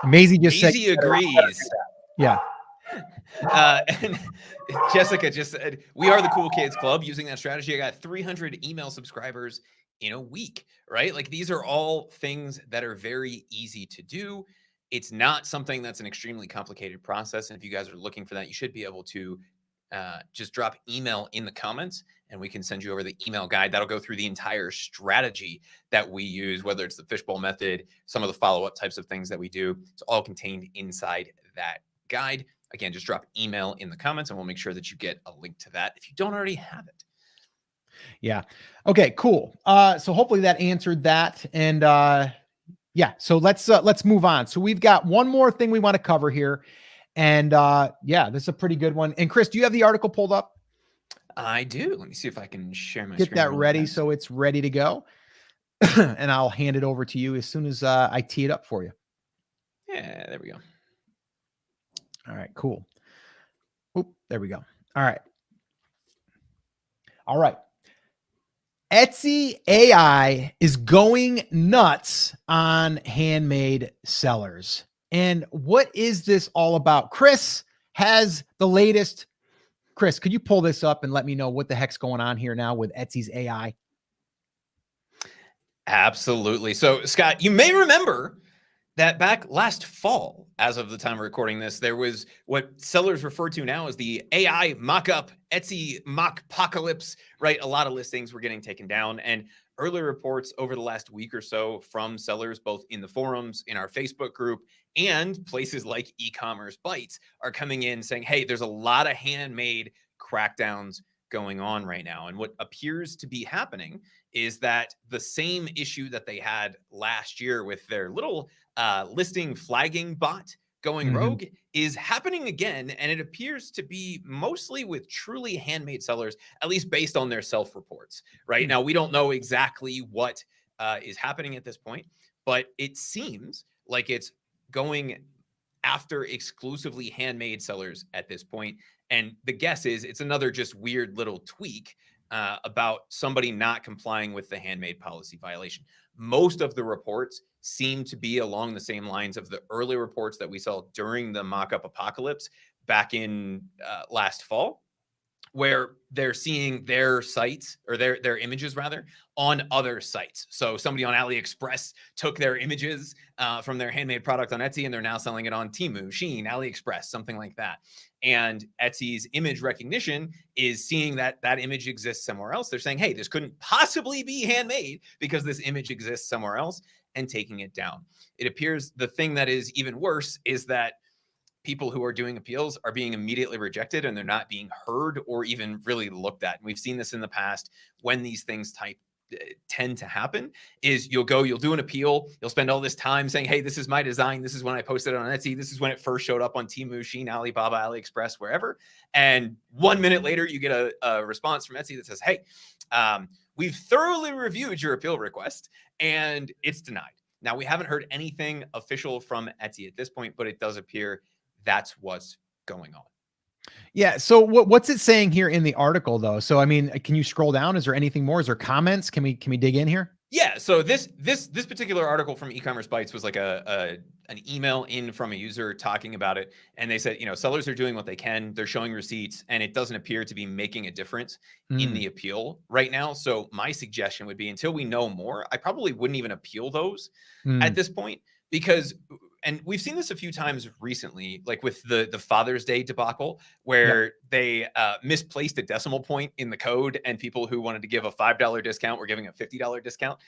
Maisie just said, Maisie agrees. yeah. And Jessica just said, we are the Cool Kids Club. Using that strategy, I got 300 email subscribers in a week, right? Like these are all things that are very easy to do. It's not something that's an extremely complicated process. And if you guys are looking for that, you should be able to just drop email in the comments and we can send you over the email guide. That'll go through the entire strategy that we use, whether it's the fishbowl method, some of the follow-up types of things that we do. It's all contained inside that guide. Again, just drop email in the comments and we'll make sure that you get a link to that if you don't already have it. Yeah. Okay, cool. So hopefully that answered that. And yeah, so let's move on. So we've got one more thing we want to cover here. And yeah, this is a pretty good one. And Chris, do you have the article pulled up? I do. Let me see if I can share my Get screen. that ready so it's ready to go. And I'll hand it over to you as soon as I tee it up for you. Yeah, there we go. All right, cool. Oop, there we go. All right. All right. Etsy AI is going nuts on handmade sellers. And what is this all about? Chris has the latest. Chris, could you pull this up and let me know what the heck's going on here now with Etsy's AI? Absolutely. So, Scott, you may remember that back last fall, as of the time of recording this, there was what sellers refer to now as the AI mock-up Etsy mock-pocalypse, right? A lot of listings were getting taken down. And early reports over the last week or so from sellers, both in the forums, in our Facebook group, and places like e-commerce bites are coming in saying, hey, there's a lot of handmade crackdowns going on right now. And what appears to be happening is that the same issue that they had last year with their little listing flagging bot going rogue is happening again. And it appears to be mostly with truly handmade sellers, at least based on their self-reports. Right now, we don't know exactly what is happening at this point, but it seems like it's going after exclusively handmade sellers at this point. And the guess is it's another just weird little tweak about somebody not complying with the handmade policy violation. Most of the reports seem to be along the same lines of the early reports that we saw during the mock-up apocalypse back in last fall, where they're seeing their sites or their images rather on other sites. So somebody on AliExpress took their images from their handmade product on Etsy and they're now selling it on Temu, Shein, AliExpress, something like that. And Etsy's image recognition is seeing that that image exists somewhere else. They're saying, hey, this couldn't possibly be handmade because this image exists somewhere else, and taking it down. It appears the thing that is even worse is that people who are doing appeals are being immediately rejected and they're not being heard or even really looked at. And we've seen this in the past when these things tend to happen is you'll do an appeal. You'll spend all this time saying, hey, this is my design. This is when I posted it on Etsy. This is when it first showed up on Temu, Shein, Alibaba, AliExpress, wherever. And 1 minute later, you get a response from Etsy that says, hey, we've thoroughly reviewed your appeal request and it's denied. Now, we haven't heard anything official from Etsy at this point, but it does appear that's what's going on. Yeah. So what's it saying here in the article though? So, I mean, can you scroll down? Is there anything more? Is there comments? Can we dig in here? Yeah. So this particular article from e-commerce bites was like an email in from a user talking about it. And they said, sellers are doing what they can. They're showing receipts and it doesn't appear to be making a difference in the appeal right now. So my suggestion would be until we know more, I probably wouldn't even appeal those at this point because and we've seen this a few times recently, like with the Father's Day debacle, where they misplaced a decimal point in the code and people who wanted to give a $5 discount were giving a $50 discount.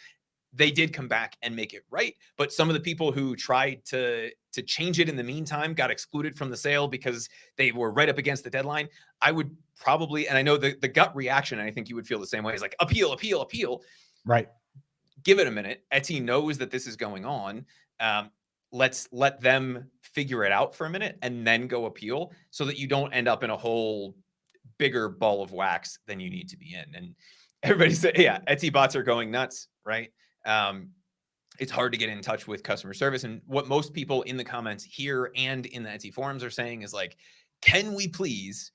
They did come back and make it right. But some of the people who tried to change it in the meantime got excluded from the sale because they were right up against the deadline. I would probably, and I know the gut reaction, and I think you would feel the same way, is like appeal, appeal, appeal. Right. Give it a minute. Etsy knows that this is going on. Let's let them figure it out for a minute and then go appeal so that you don't end up in a whole bigger ball of wax than you need to be in. And everybody said, yeah, Etsy bots are going nuts, right? It's hard to get in touch with customer service. And what most people in the comments here and in the Etsy forums are saying is like, can we please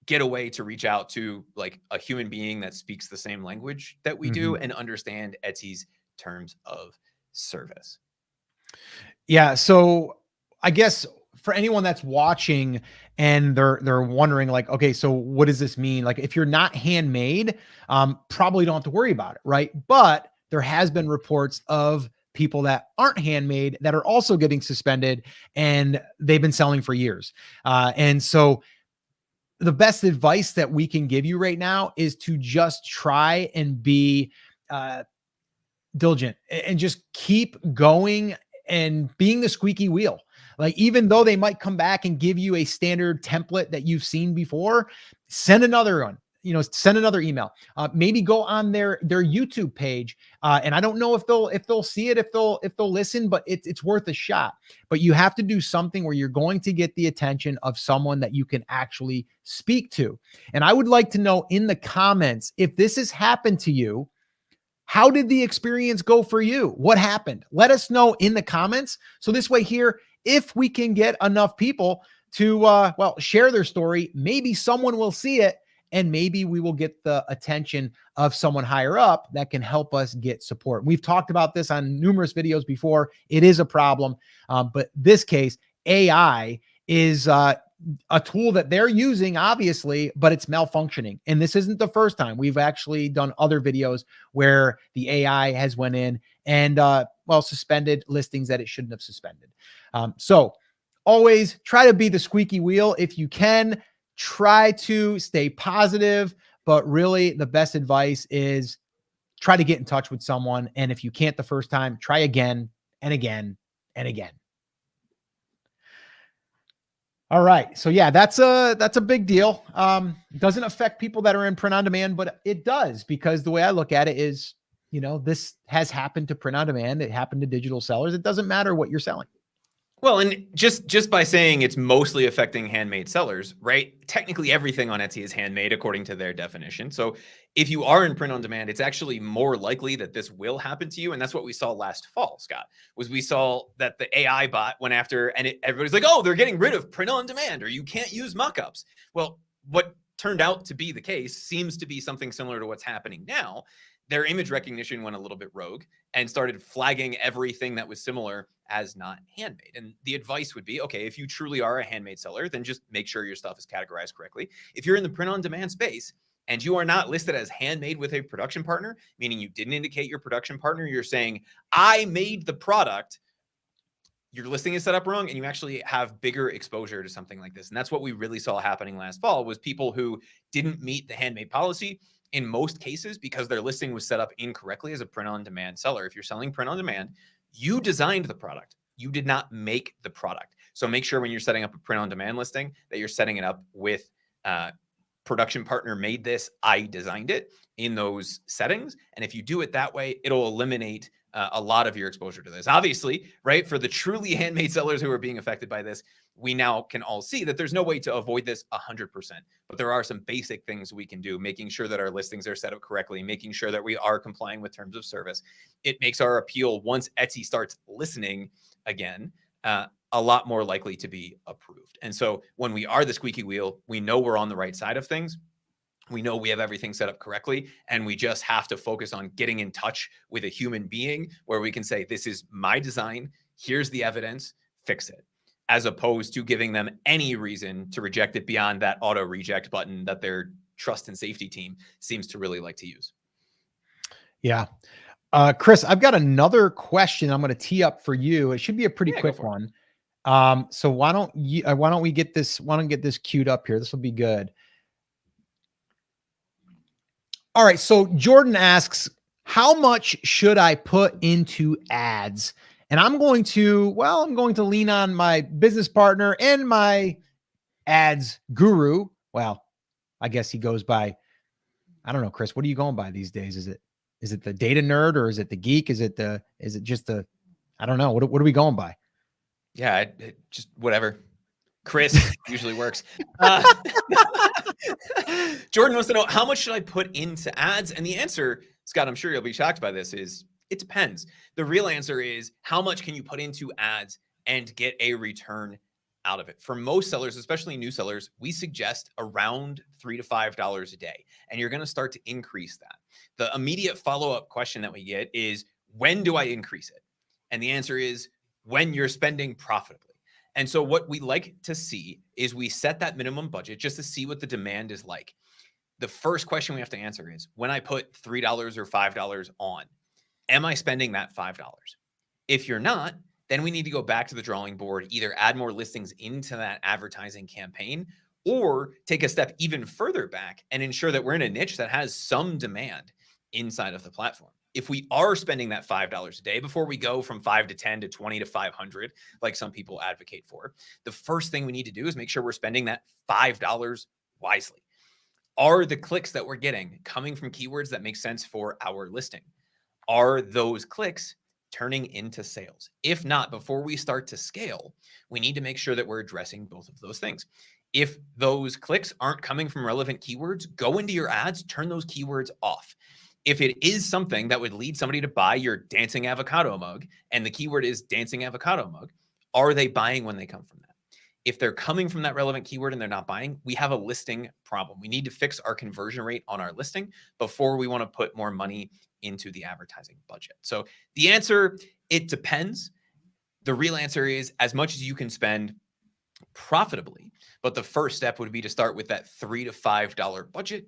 get a way to reach out to like a human being that speaks the same language that we do and understand Etsy's terms of service? Yeah. So I guess for anyone that's watching and they're wondering like, okay, so what does this mean? Like if you're not handmade, probably don't have to worry about it, right? But there has been reports of people that aren't handmade that are also getting suspended, and they've been selling for years. And so the best advice that we can give you right now is to just try and be diligent and just keep going and being the squeaky wheel. Like, even though they might come back and give you a standard template that you've seen before, send another one, send another email, maybe go on their YouTube page. And I don't know if they'll see it, if they'll listen, but it's worth a shot. But you have to do something where you're going to get the attention of someone that you can actually speak to. And I would like to know in the comments, if this has happened to you, how did the experience go for you? What happened? Let us know in the comments. So this way here, if we can get enough people to, share their story, maybe someone will see it and maybe we will get the attention of someone higher up that can help us get support. We've talked about this on numerous videos before. It is a problem. But this case, AI is, a tool that they're using, obviously, but it's malfunctioning. And this isn't the first time. We've actually done other videos where the AI has went in and, suspended listings that it shouldn't have suspended. So always try to be the squeaky wheel. If you can, try to stay positive, but really the best advice is try to get in touch with someone. And if you can't the first time, try again and again and again. All right. So yeah, that's a big deal. Doesn't affect people that are in print on demand, but it does, because the way I look at it is, this has happened to print on demand. It happened to digital sellers. It doesn't matter what you're selling. Well, and just by saying it's mostly affecting handmade sellers, right? Technically everything on Etsy is handmade according to their definition. So if you are in print on demand, it's actually more likely that this will happen to you. And that's what we saw last fall, Scott, was we saw that the AI bot went after, and everybody's like, oh, they're getting rid of print on demand, or you can't use mockups. Well, what turned out to be the case seems to be something similar to what's happening now. Their image recognition went a little bit rogue and started flagging everything that was similar as not handmade. And the advice would be, okay, if you truly are a handmade seller, then just make sure your stuff is categorized correctly. If you're in the print on demand space and you are not listed as handmade with a production partner, meaning you didn't indicate your production partner, you're saying, I made the product, your listing is set up wrong, and you actually have bigger exposure to something like this. And that's what we really saw happening last fall, was people who didn't meet the handmade policy in most cases because their listing was set up incorrectly as a print on demand seller. If you're selling print on demand, you designed the product. You did not make the product. So make sure when you're setting up a print on demand listing that you're setting it up with production partner made this, I designed it, in those settings. And if you do it that way, it'll eliminate a lot of your exposure to this. Obviously, right, for the truly handmade sellers who are being affected by this, we now can all see that there's no way to avoid this 100%, but there are some basic things we can do, making sure that our listings are set up correctly, making sure that we are complying with terms of service. It makes our appeal, once Etsy starts listening again, a lot more likely to be approved. And so when we are the squeaky wheel, we know we're on the right side of things. We know we have everything set up correctly, and we just have to focus on getting in touch with a human being where we can say, this is my design, here's the evidence, fix it, as opposed to giving them any reason to reject it beyond that auto reject button that their trust and safety team seems to really like to use. Yeah. Chris, I've got another question I'm going to tee up for you. It should be a pretty quick one. So why don't we get this queued up here? This will be good. All right. So Jordan asks, how much should I put into ads? And I'm going to lean on my business partner and my ads guru. Well, I guess he goes by, I don't know, Chris, what are you going by these days? Is it the data nerd, or is it the geek? Is it just the, I don't know. What are we going by? Yeah, just whatever. Chris usually works. Jordan wants to know, how much should I put into ads? And the answer, Scott, I'm sure you'll be shocked by this, is it depends. The real answer is, how much can you put into ads and get a return out of it? For most sellers, especially new sellers, we suggest around $3 to $5 a day. And you're going to start to increase that. The immediate follow-up question that we get is, when do I increase it? And the answer is, when you're spending profitably. And so what we like to see is we set that minimum budget just to see what the demand is like. The first question we have to answer is, when I put $3 or $5 on, am I spending that $5? If you're not, then we need to go back to the drawing board, either add more listings into that advertising campaign or take a step even further back and ensure that we're in a niche that has some demand inside of the platform. If we are spending that $5 a day before we go from 5 to 10 to 20 to 500, like some people advocate for, the first thing we need to do is make sure we're spending that $5 wisely. Are the clicks that we're getting coming from keywords that make sense for our listing? Are those clicks turning into sales? If not, before we start to scale, we need to make sure that we're addressing both of those things. If those clicks aren't coming from relevant keywords, go into your ads, turn those keywords off. If it is something that would lead somebody to buy your dancing avocado mug, and the keyword is dancing avocado mug, are they buying when they come from that? If they're coming from that relevant keyword and they're not buying, we have a listing problem. We need to fix our conversion rate on our listing before we want to put more money into the advertising budget. So the answer, it depends. The real answer is as much as you can spend profitably, but the first step would be to start with that $3 to $5 budget.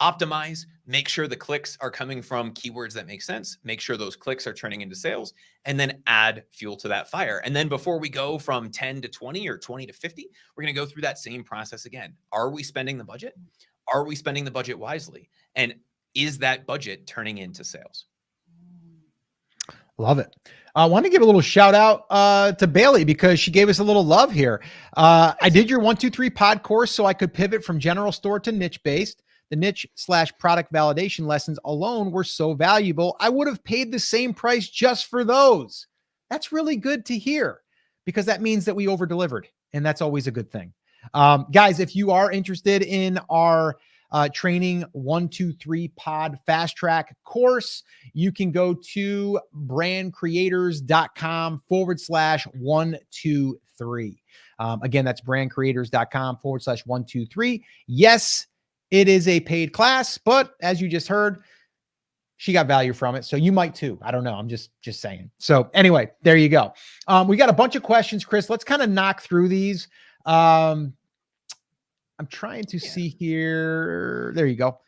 Optimize, make sure the clicks are coming from keywords that make sense, make sure those clicks are turning into sales, and then add fuel to that fire. And then before we go from 10 to 20 or 20 to 50, we're going to go through that same process again. Are we spending the budget? Are we spending the budget wisely? And is that budget turning into sales? Love it. I want to give a little shout out to Bailey because she gave us a little love here. I did your 1-2-3 pod course so I could pivot from general store to niche based. The niche/product validation lessons alone were so valuable. I would have paid the same price just for those. That's really good to hear because that means that we over delivered, and that's always a good thing. Guys, if you are interested in our training 1-2-3 pod fast track course, you can go to brandcreators.com/1-2-3. Again, that's brandcreators.com/1-2-3. Yes, it is a paid class, but as you just heard, she got value from it. So you might too. I don't know. I'm just saying. So anyway, there you go. We got a bunch of questions, Chris. Let's kind of knock through these. I'm trying to see here. There you go.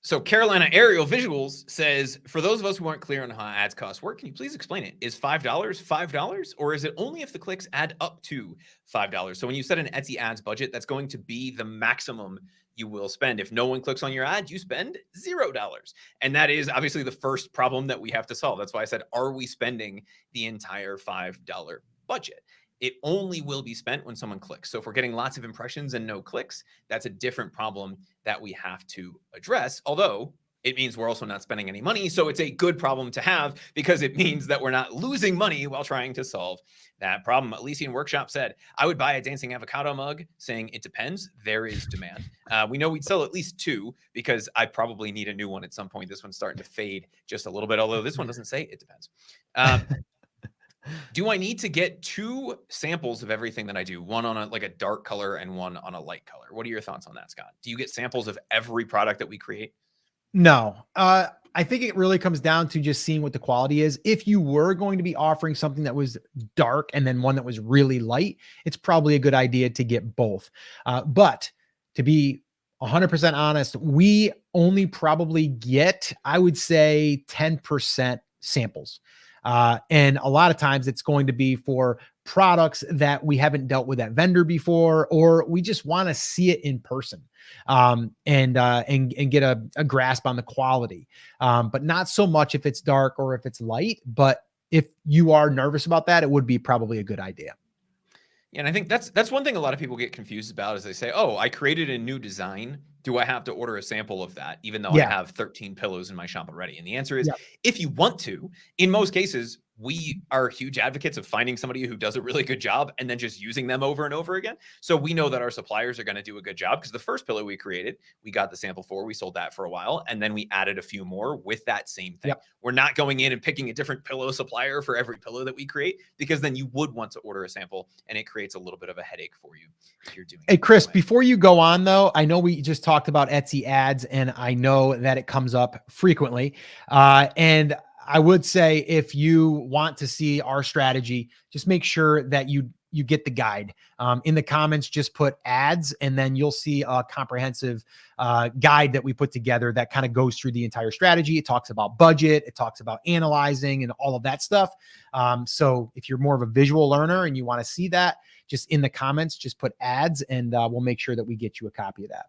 So Carolina Aerial Visuals says, for those of us who aren't clear on how ads costs work, can you please explain it? Is $5 $5, or is it only if the clicks add up to $5? So when you set an Etsy ads budget, that's going to be the maximum you will spend. If no one clicks on your ad, you spend $0. And that is obviously the first problem that we have to solve. That's why I said, are we spending the entire $5 budget? It only will be spent when someone clicks. So if we're getting lots of impressions and no clicks, that's a different problem that we have to address. Although it means we're also not spending any money. So it's a good problem to have because it means that we're not losing money while trying to solve that problem. Elysian Workshop said, I would buy a dancing avocado mug, saying it depends. There is demand. We know we'd sell at least 2 because I probably need a new one at some point. This one's starting to fade just a little bit, although this one doesn't say it depends. Do I need to get 2 samples of everything that I do? One on a dark color and one on a light color. What are your thoughts on that, Scott? Do you get samples of every product that we create? No. I think it really comes down to just seeing what the quality is. If you were going to be offering something that was dark and then one that was really light, it's probably a good idea to get both. But to be 100% honest, we only probably get, I would say, 10% samples. And a lot of times it's going to be for products that we haven't dealt with that vendor before, or we just want to see it in person, and get a grasp on the quality. But not so much if it's dark or if it's light, but if you are nervous about that, it would be probably a good idea. Yeah, and I think that's one thing a lot of people get confused about is they say, oh, I created a new design. Do I have to order a sample of that, even though I have 13 pillows in my shop already? And the answer is, if you want to. In most cases, we are huge advocates of finding somebody who does a really good job and then just using them over and over again. So we know that our suppliers are going to do a good job because the first pillow we created, we got the sample for, we sold that for a while, and then we added a few more with that same thing. We're not going in and picking a different pillow supplier for every pillow that we create, because then you would want to order a sample and it creates a little bit of a headache for you if you're doing it. Hey, Chris, before you go on though, I know we just talked about Etsy ads and I know that it comes up frequently. And I would say if you want to see our strategy, just make sure that you you get the guide. In the comments, just put ads, and then you'll see a comprehensive guide that we put together that kind of goes through the entire strategy. It talks about budget, it talks about analyzing and all of that stuff. So if you're more of a visual learner and you want to see that, just in the comments, just put ads, and we'll make sure that we get you a copy of that.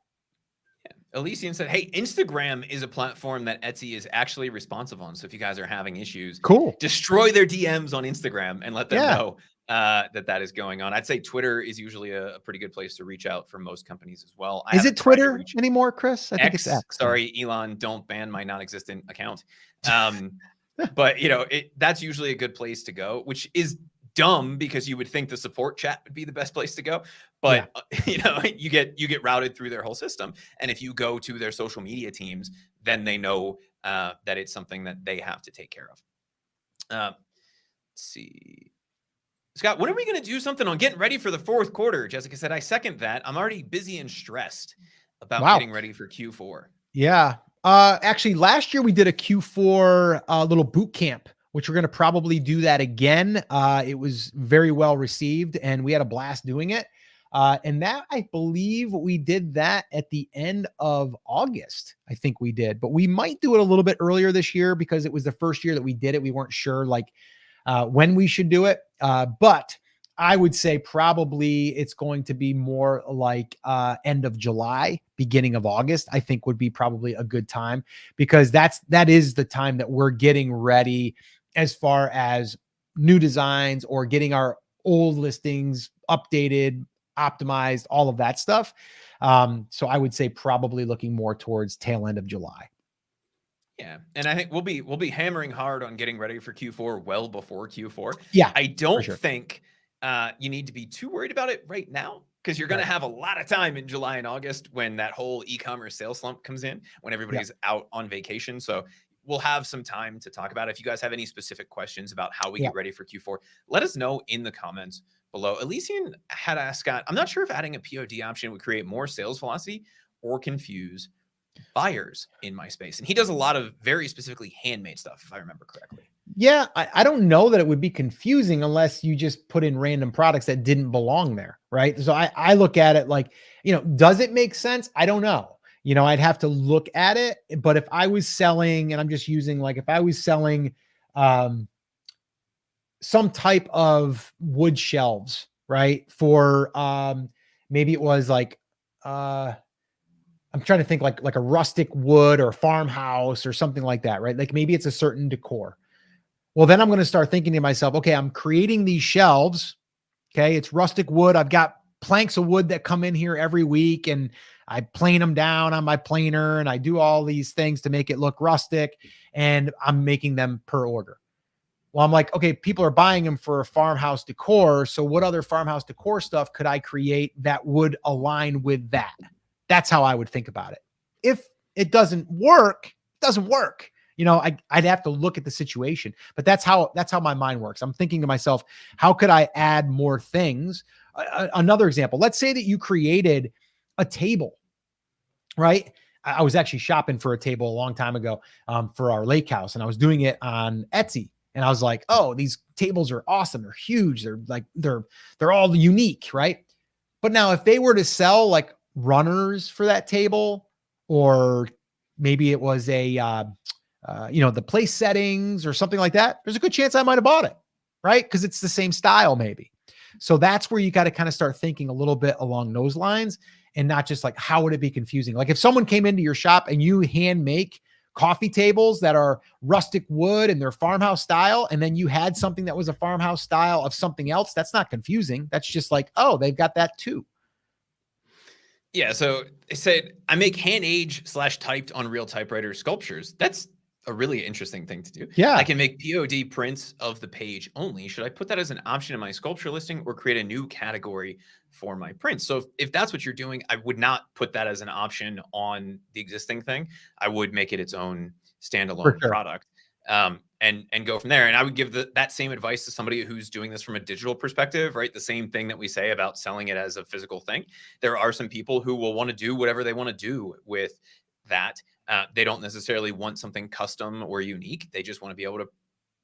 Elysian said, hey, Instagram is a platform that Etsy is actually responsive on. So if you guys are having issues, cool, destroy their DMs on Instagram and let them know that is going on. I'd say Twitter is usually a pretty good place to reach out for most companies as well. Is it Twitter anymore, Chris? I think it's X. Sorry, Elon, don't ban my non-existent account. But that's usually a good place to go, which is dumb because you would think the support chat would be the best place to go, but you get routed through their whole system. And if you go to their social media teams, then they know that it's something that they have to take care of. Let's see, Scott, when are we going to do something on getting ready for the fourth quarter? Jessica said, I second that. I'm already busy and stressed about getting ready for Q4. Yeah. Actually, last year we did a Q4 little boot camp, which we're going to probably do that again. It was very well received, and we had a blast doing it. And that, I believe we did that at the end of August. I think we did, but we might do it a little bit earlier this year because it was the first year that we did it. We weren't sure when we should do it. But I would say probably it's going to be more like end of July, beginning of August, I think would be probably a good time, because that is the time that we're getting ready as far as new designs or getting our old listings updated, optimized, all of that stuff. So I would say probably looking more towards tail end of July. Yeah. And I think we'll be hammering hard on getting ready for Q4 well before Q4. Yeah. I don't think you need to be too worried about it right now, because you're going to have a lot of time in July and August when that whole e-commerce sales slump comes in, when everybody's out on vacation. So we'll have some time to talk about it. If you guys have any specific questions about how we get ready for Q4, let us know in the comments below. Elysian had asked Scott, I'm not sure if adding a POD option would create more sales velocity or confuse buyers in my space. And he does a lot of very specifically handmade stuff, if I remember correctly. Yeah, I don't know that it would be confusing unless you just put in random products that didn't belong there, right? So I look at it like, does it make sense? I don't know. I'd have to look at it. But if I was selling, and I'm just using if I was selling some type of wood shelves, right? For maybe it was I'm trying to think like a rustic wood or a farmhouse or something like that, right? Like maybe it's a certain decor. Well, then I'm going to start thinking to myself, okay, I'm creating these shelves. Okay. It's rustic wood. I've got planks of wood that come in here every week, and I plane them down on my planer, and I do all these things to make it look rustic, and I'm making them per order. Well, I'm like, okay, people are buying them for a farmhouse decor. So what other farmhouse decor stuff could I create that would align with that? That's how I would think about it. If it doesn't work, it doesn't work. I'd have to look at the situation, but that's how my mind works. I'm thinking to myself, how could I add more things? Another example, let's say that you created a table, right? I was actually shopping for a table a long time ago for our lake house, and I was doing it on Etsy. And I was like, oh, these tables are awesome. They're huge. They're all unique, right? But now if they were to sell like runners for that table, or maybe it was the place settings or something like that, there's a good chance I might have bought it, right? Because it's the same style maybe. So that's where you got to kind of start thinking a little bit along those lines, and not just like, how would it be confusing? Like if someone came into your shop and you hand make coffee tables that are rustic wood and they're farmhouse style, and then you had something that was a farmhouse style of something else, that's not confusing. That's just like, oh, they've got that too. Yeah. So they said, I make hand age / typed on real typewriter sculptures. That's a really interesting thing to do. Yeah. I can make POD prints of the page only. Should I put that as an option in my sculpture listing, or create a new category for my prints? So if that's what you're doing, I would not put that as an option on the existing thing. I would make it its own standalone product, and go from there. And I would give that same advice to somebody who's doing this from a digital perspective, right? The same thing that we say about selling it as a physical thing. There are some people who will want to do whatever they want to do with that. They don't necessarily want something custom or unique. They just want to be able to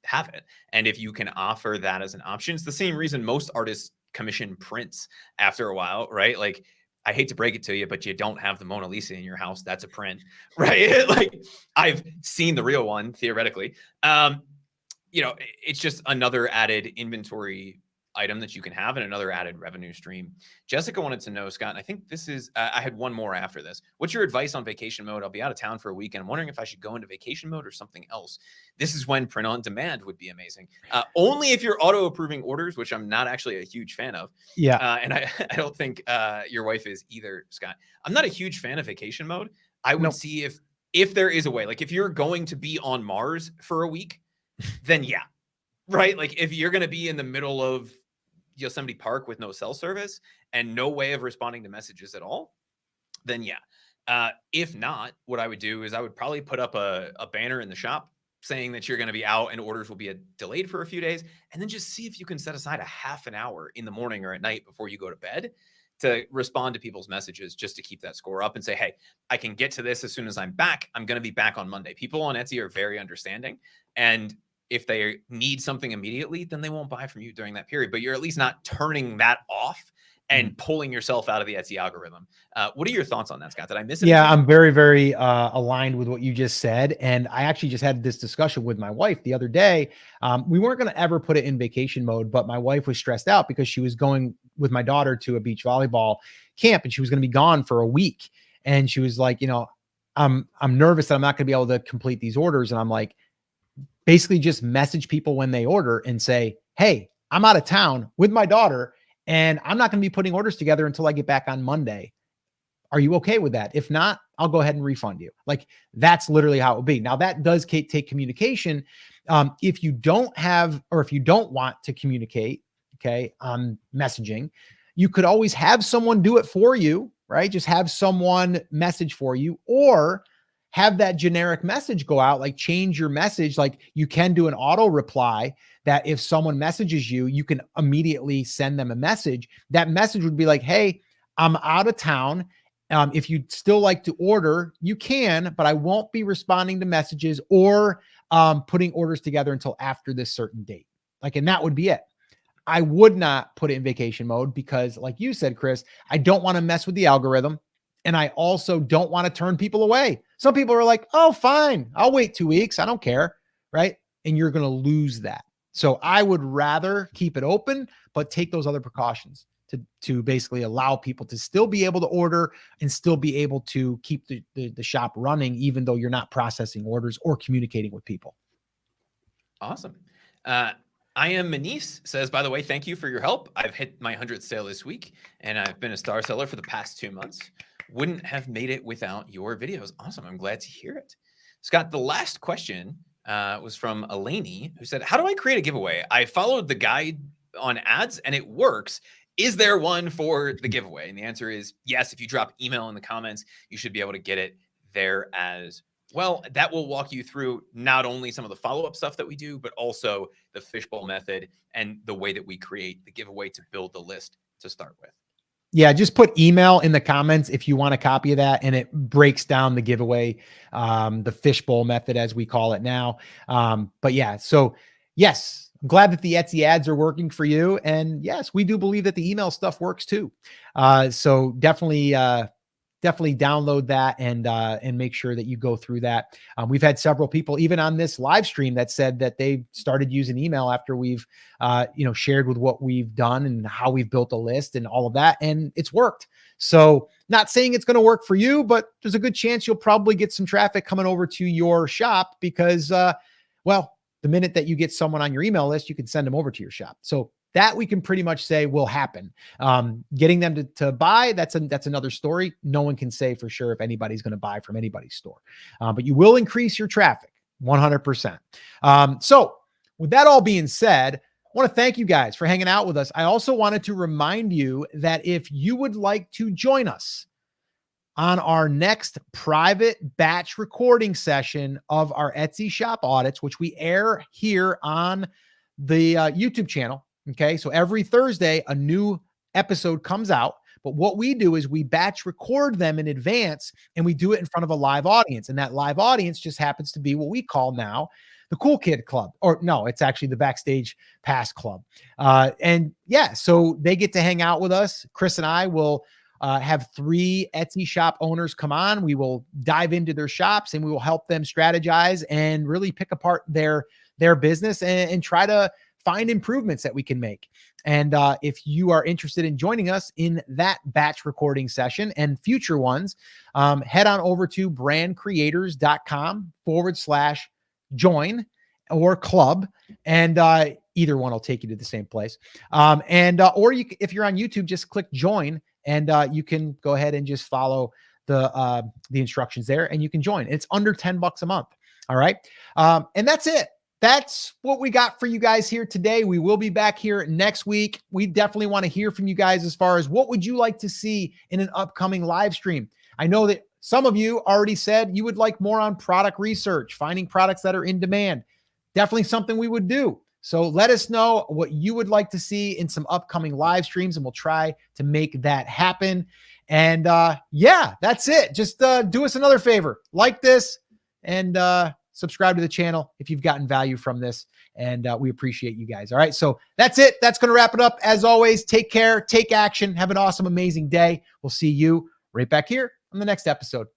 have it. And if you can offer that as an option, it's the same reason most artists commission prints after a while, right? Like, I hate to break it to you, but you don't have the Mona Lisa in your house. That's a print, right? Like, I've seen the real one theoretically. It's just another added inventory item that you can have and another added revenue stream. Jessica wanted to know, Scott, and I think this is, I had one more after this. What's your advice on vacation mode? I'll be out of town for a week and I'm wondering if I should go into vacation mode or something else. This is when print on demand would be amazing. Only if you're auto approving orders, which I'm not actually a huge fan of. Yeah. And I don't think your wife is either, Scott. I'm not a huge fan of vacation mode. I would see if there is a way, like if you're going to be on Mars for a week, then yeah, right? Like if you're going to be in the middle of Yosemite Park with no cell service and no way of responding to messages at all, then yeah. If not, what I would do is I would probably put up a banner in the shop saying that you're going to be out and orders will be delayed for a few days, and then just see if you can set aside a half an hour in the morning or at night before you go to bed to respond to people's messages, just to keep that score up and say, hey, I can get to this as soon as I'm back. I'm going to be back on Monday. People on Etsy are very understanding, and if they need something immediately, then they won't buy from you during that period, but you're at least not turning that off and pulling yourself out of the Etsy algorithm. What are your thoughts on that, Scott? Did I miss it? Yeah, I'm very, very aligned with what you just said. And I actually just had this discussion with my wife the other day. We weren't going to ever put it in vacation mode, but my wife was stressed out because she was going with my daughter to a beach volleyball camp and she was going to be gone for a week. And she was like, I'm nervous that I'm not going to be able to complete these orders. And I'm like, basically just message people when they order and say, hey, I'm out of town with my daughter and I'm not going to be putting orders together until I get back on Monday. Are you okay with that? If not, I'll go ahead and refund you. Like, that's literally how it would be. Now that does take communication. If you don't have, or if you don't want to communicate, okay, on messaging, you could always have someone do it for you, right? Just have someone message for you, or have that generic message go out, like change your message. Like you can do an auto reply that if someone messages you, you can immediately send them a message. That message would be like, hey, I'm out of town. If you'd still like to order, you can, but I won't be responding to messages or putting orders together until after this certain date. Like, and that would be it. I would not put it in vacation mode because, like you said, Chris, I don't want to mess with the algorithm. And I also don't want to turn people away. Some people are like, oh, fine, I'll wait 2 weeks. I don't care. Right. And you're going to lose that. So I would rather keep it open, but take those other precautions to basically allow people to still be able to order and still be able to keep the shop running, even though you're not processing orders or communicating with people. Awesome. I am Manice says, by the way, thank you for your help. I've hit my 100th sale this week and I've been a star seller for the past 2 months. Wouldn't have made it without your videos. Awesome. I'm glad to hear it. Scott, the last question was from Eleni, who said, how do I create a giveaway? I followed the guide on ads and it works. Is there one for the giveaway? And the answer is yes. If you drop email in the comments, you should be able to get it there as well. That will walk you through not only some of the follow-up stuff that we do, but also the fishbowl method and the way that we create the giveaway to build the list to start with. Yeah, just put email in the comments if you want a copy of that, and it breaks down the giveaway, the fishbowl method as we call it now. But yeah, so yes, I'm glad that the Etsy ads are working for you. And yes, we do believe that the email stuff works too. So definitely download that and make sure that you go through that. We've had several people, even on this live stream, that said that they started using email after we've, shared with what we've done and how we've built a list and all of that. And it's worked. So not saying it's going to work for you, but there's a good chance you'll probably get some traffic coming over to your shop because, the minute that you get someone on your email list, you can send them over to your shop. So that we can pretty much say will happen. Getting them to buy, that's another story. No one can say for sure if anybody's going to buy from anybody's store, but you will increase your traffic 100%. So with that all being said, I want to thank you guys for hanging out with us. I also wanted to remind you that if you would like to join us on our next private batch recording session of our Etsy shop audits, which we air here on the YouTube channel. Okay. So every Thursday, a new episode comes out, But what we do is we batch record them in advance and we do it in front of a live audience. And that live audience just happens to be what we call now the Cool Kid Club, or no, it's actually the Backstage Pass Club. And yeah, so they get to hang out with us. Chris and I will have 3 Etsy shop owners come on. We will dive into their shops and we will help them strategize and really pick apart their business and try to find improvements that we can make. And if you are interested in joining us in that batch recording session and future ones, head on over to brandcreators.com/join or club. And either one will take you to the same place. Or you, if you're on YouTube, just click join and you can go ahead and just follow the instructions there and you can join. It's under $10 a month. All right. And that's it. That's what we got for you guys here today. We will be back here next week. We definitely want to hear from you guys as far as what would you like to see in an upcoming live stream. I know that some of you already said you would like more on product research, finding products that are in demand. Definitely something we would do. So let us know what you would like to see in some upcoming live streams, and we'll try to make that happen. And yeah, that's it. Just do us another favor. Like this and subscribe to the channel if you've gotten value from this. And we appreciate you guys. All right. So that's it. That's going to wrap it up. As always, take care, take action, have an awesome, amazing day. We'll see you right back here on the next episode.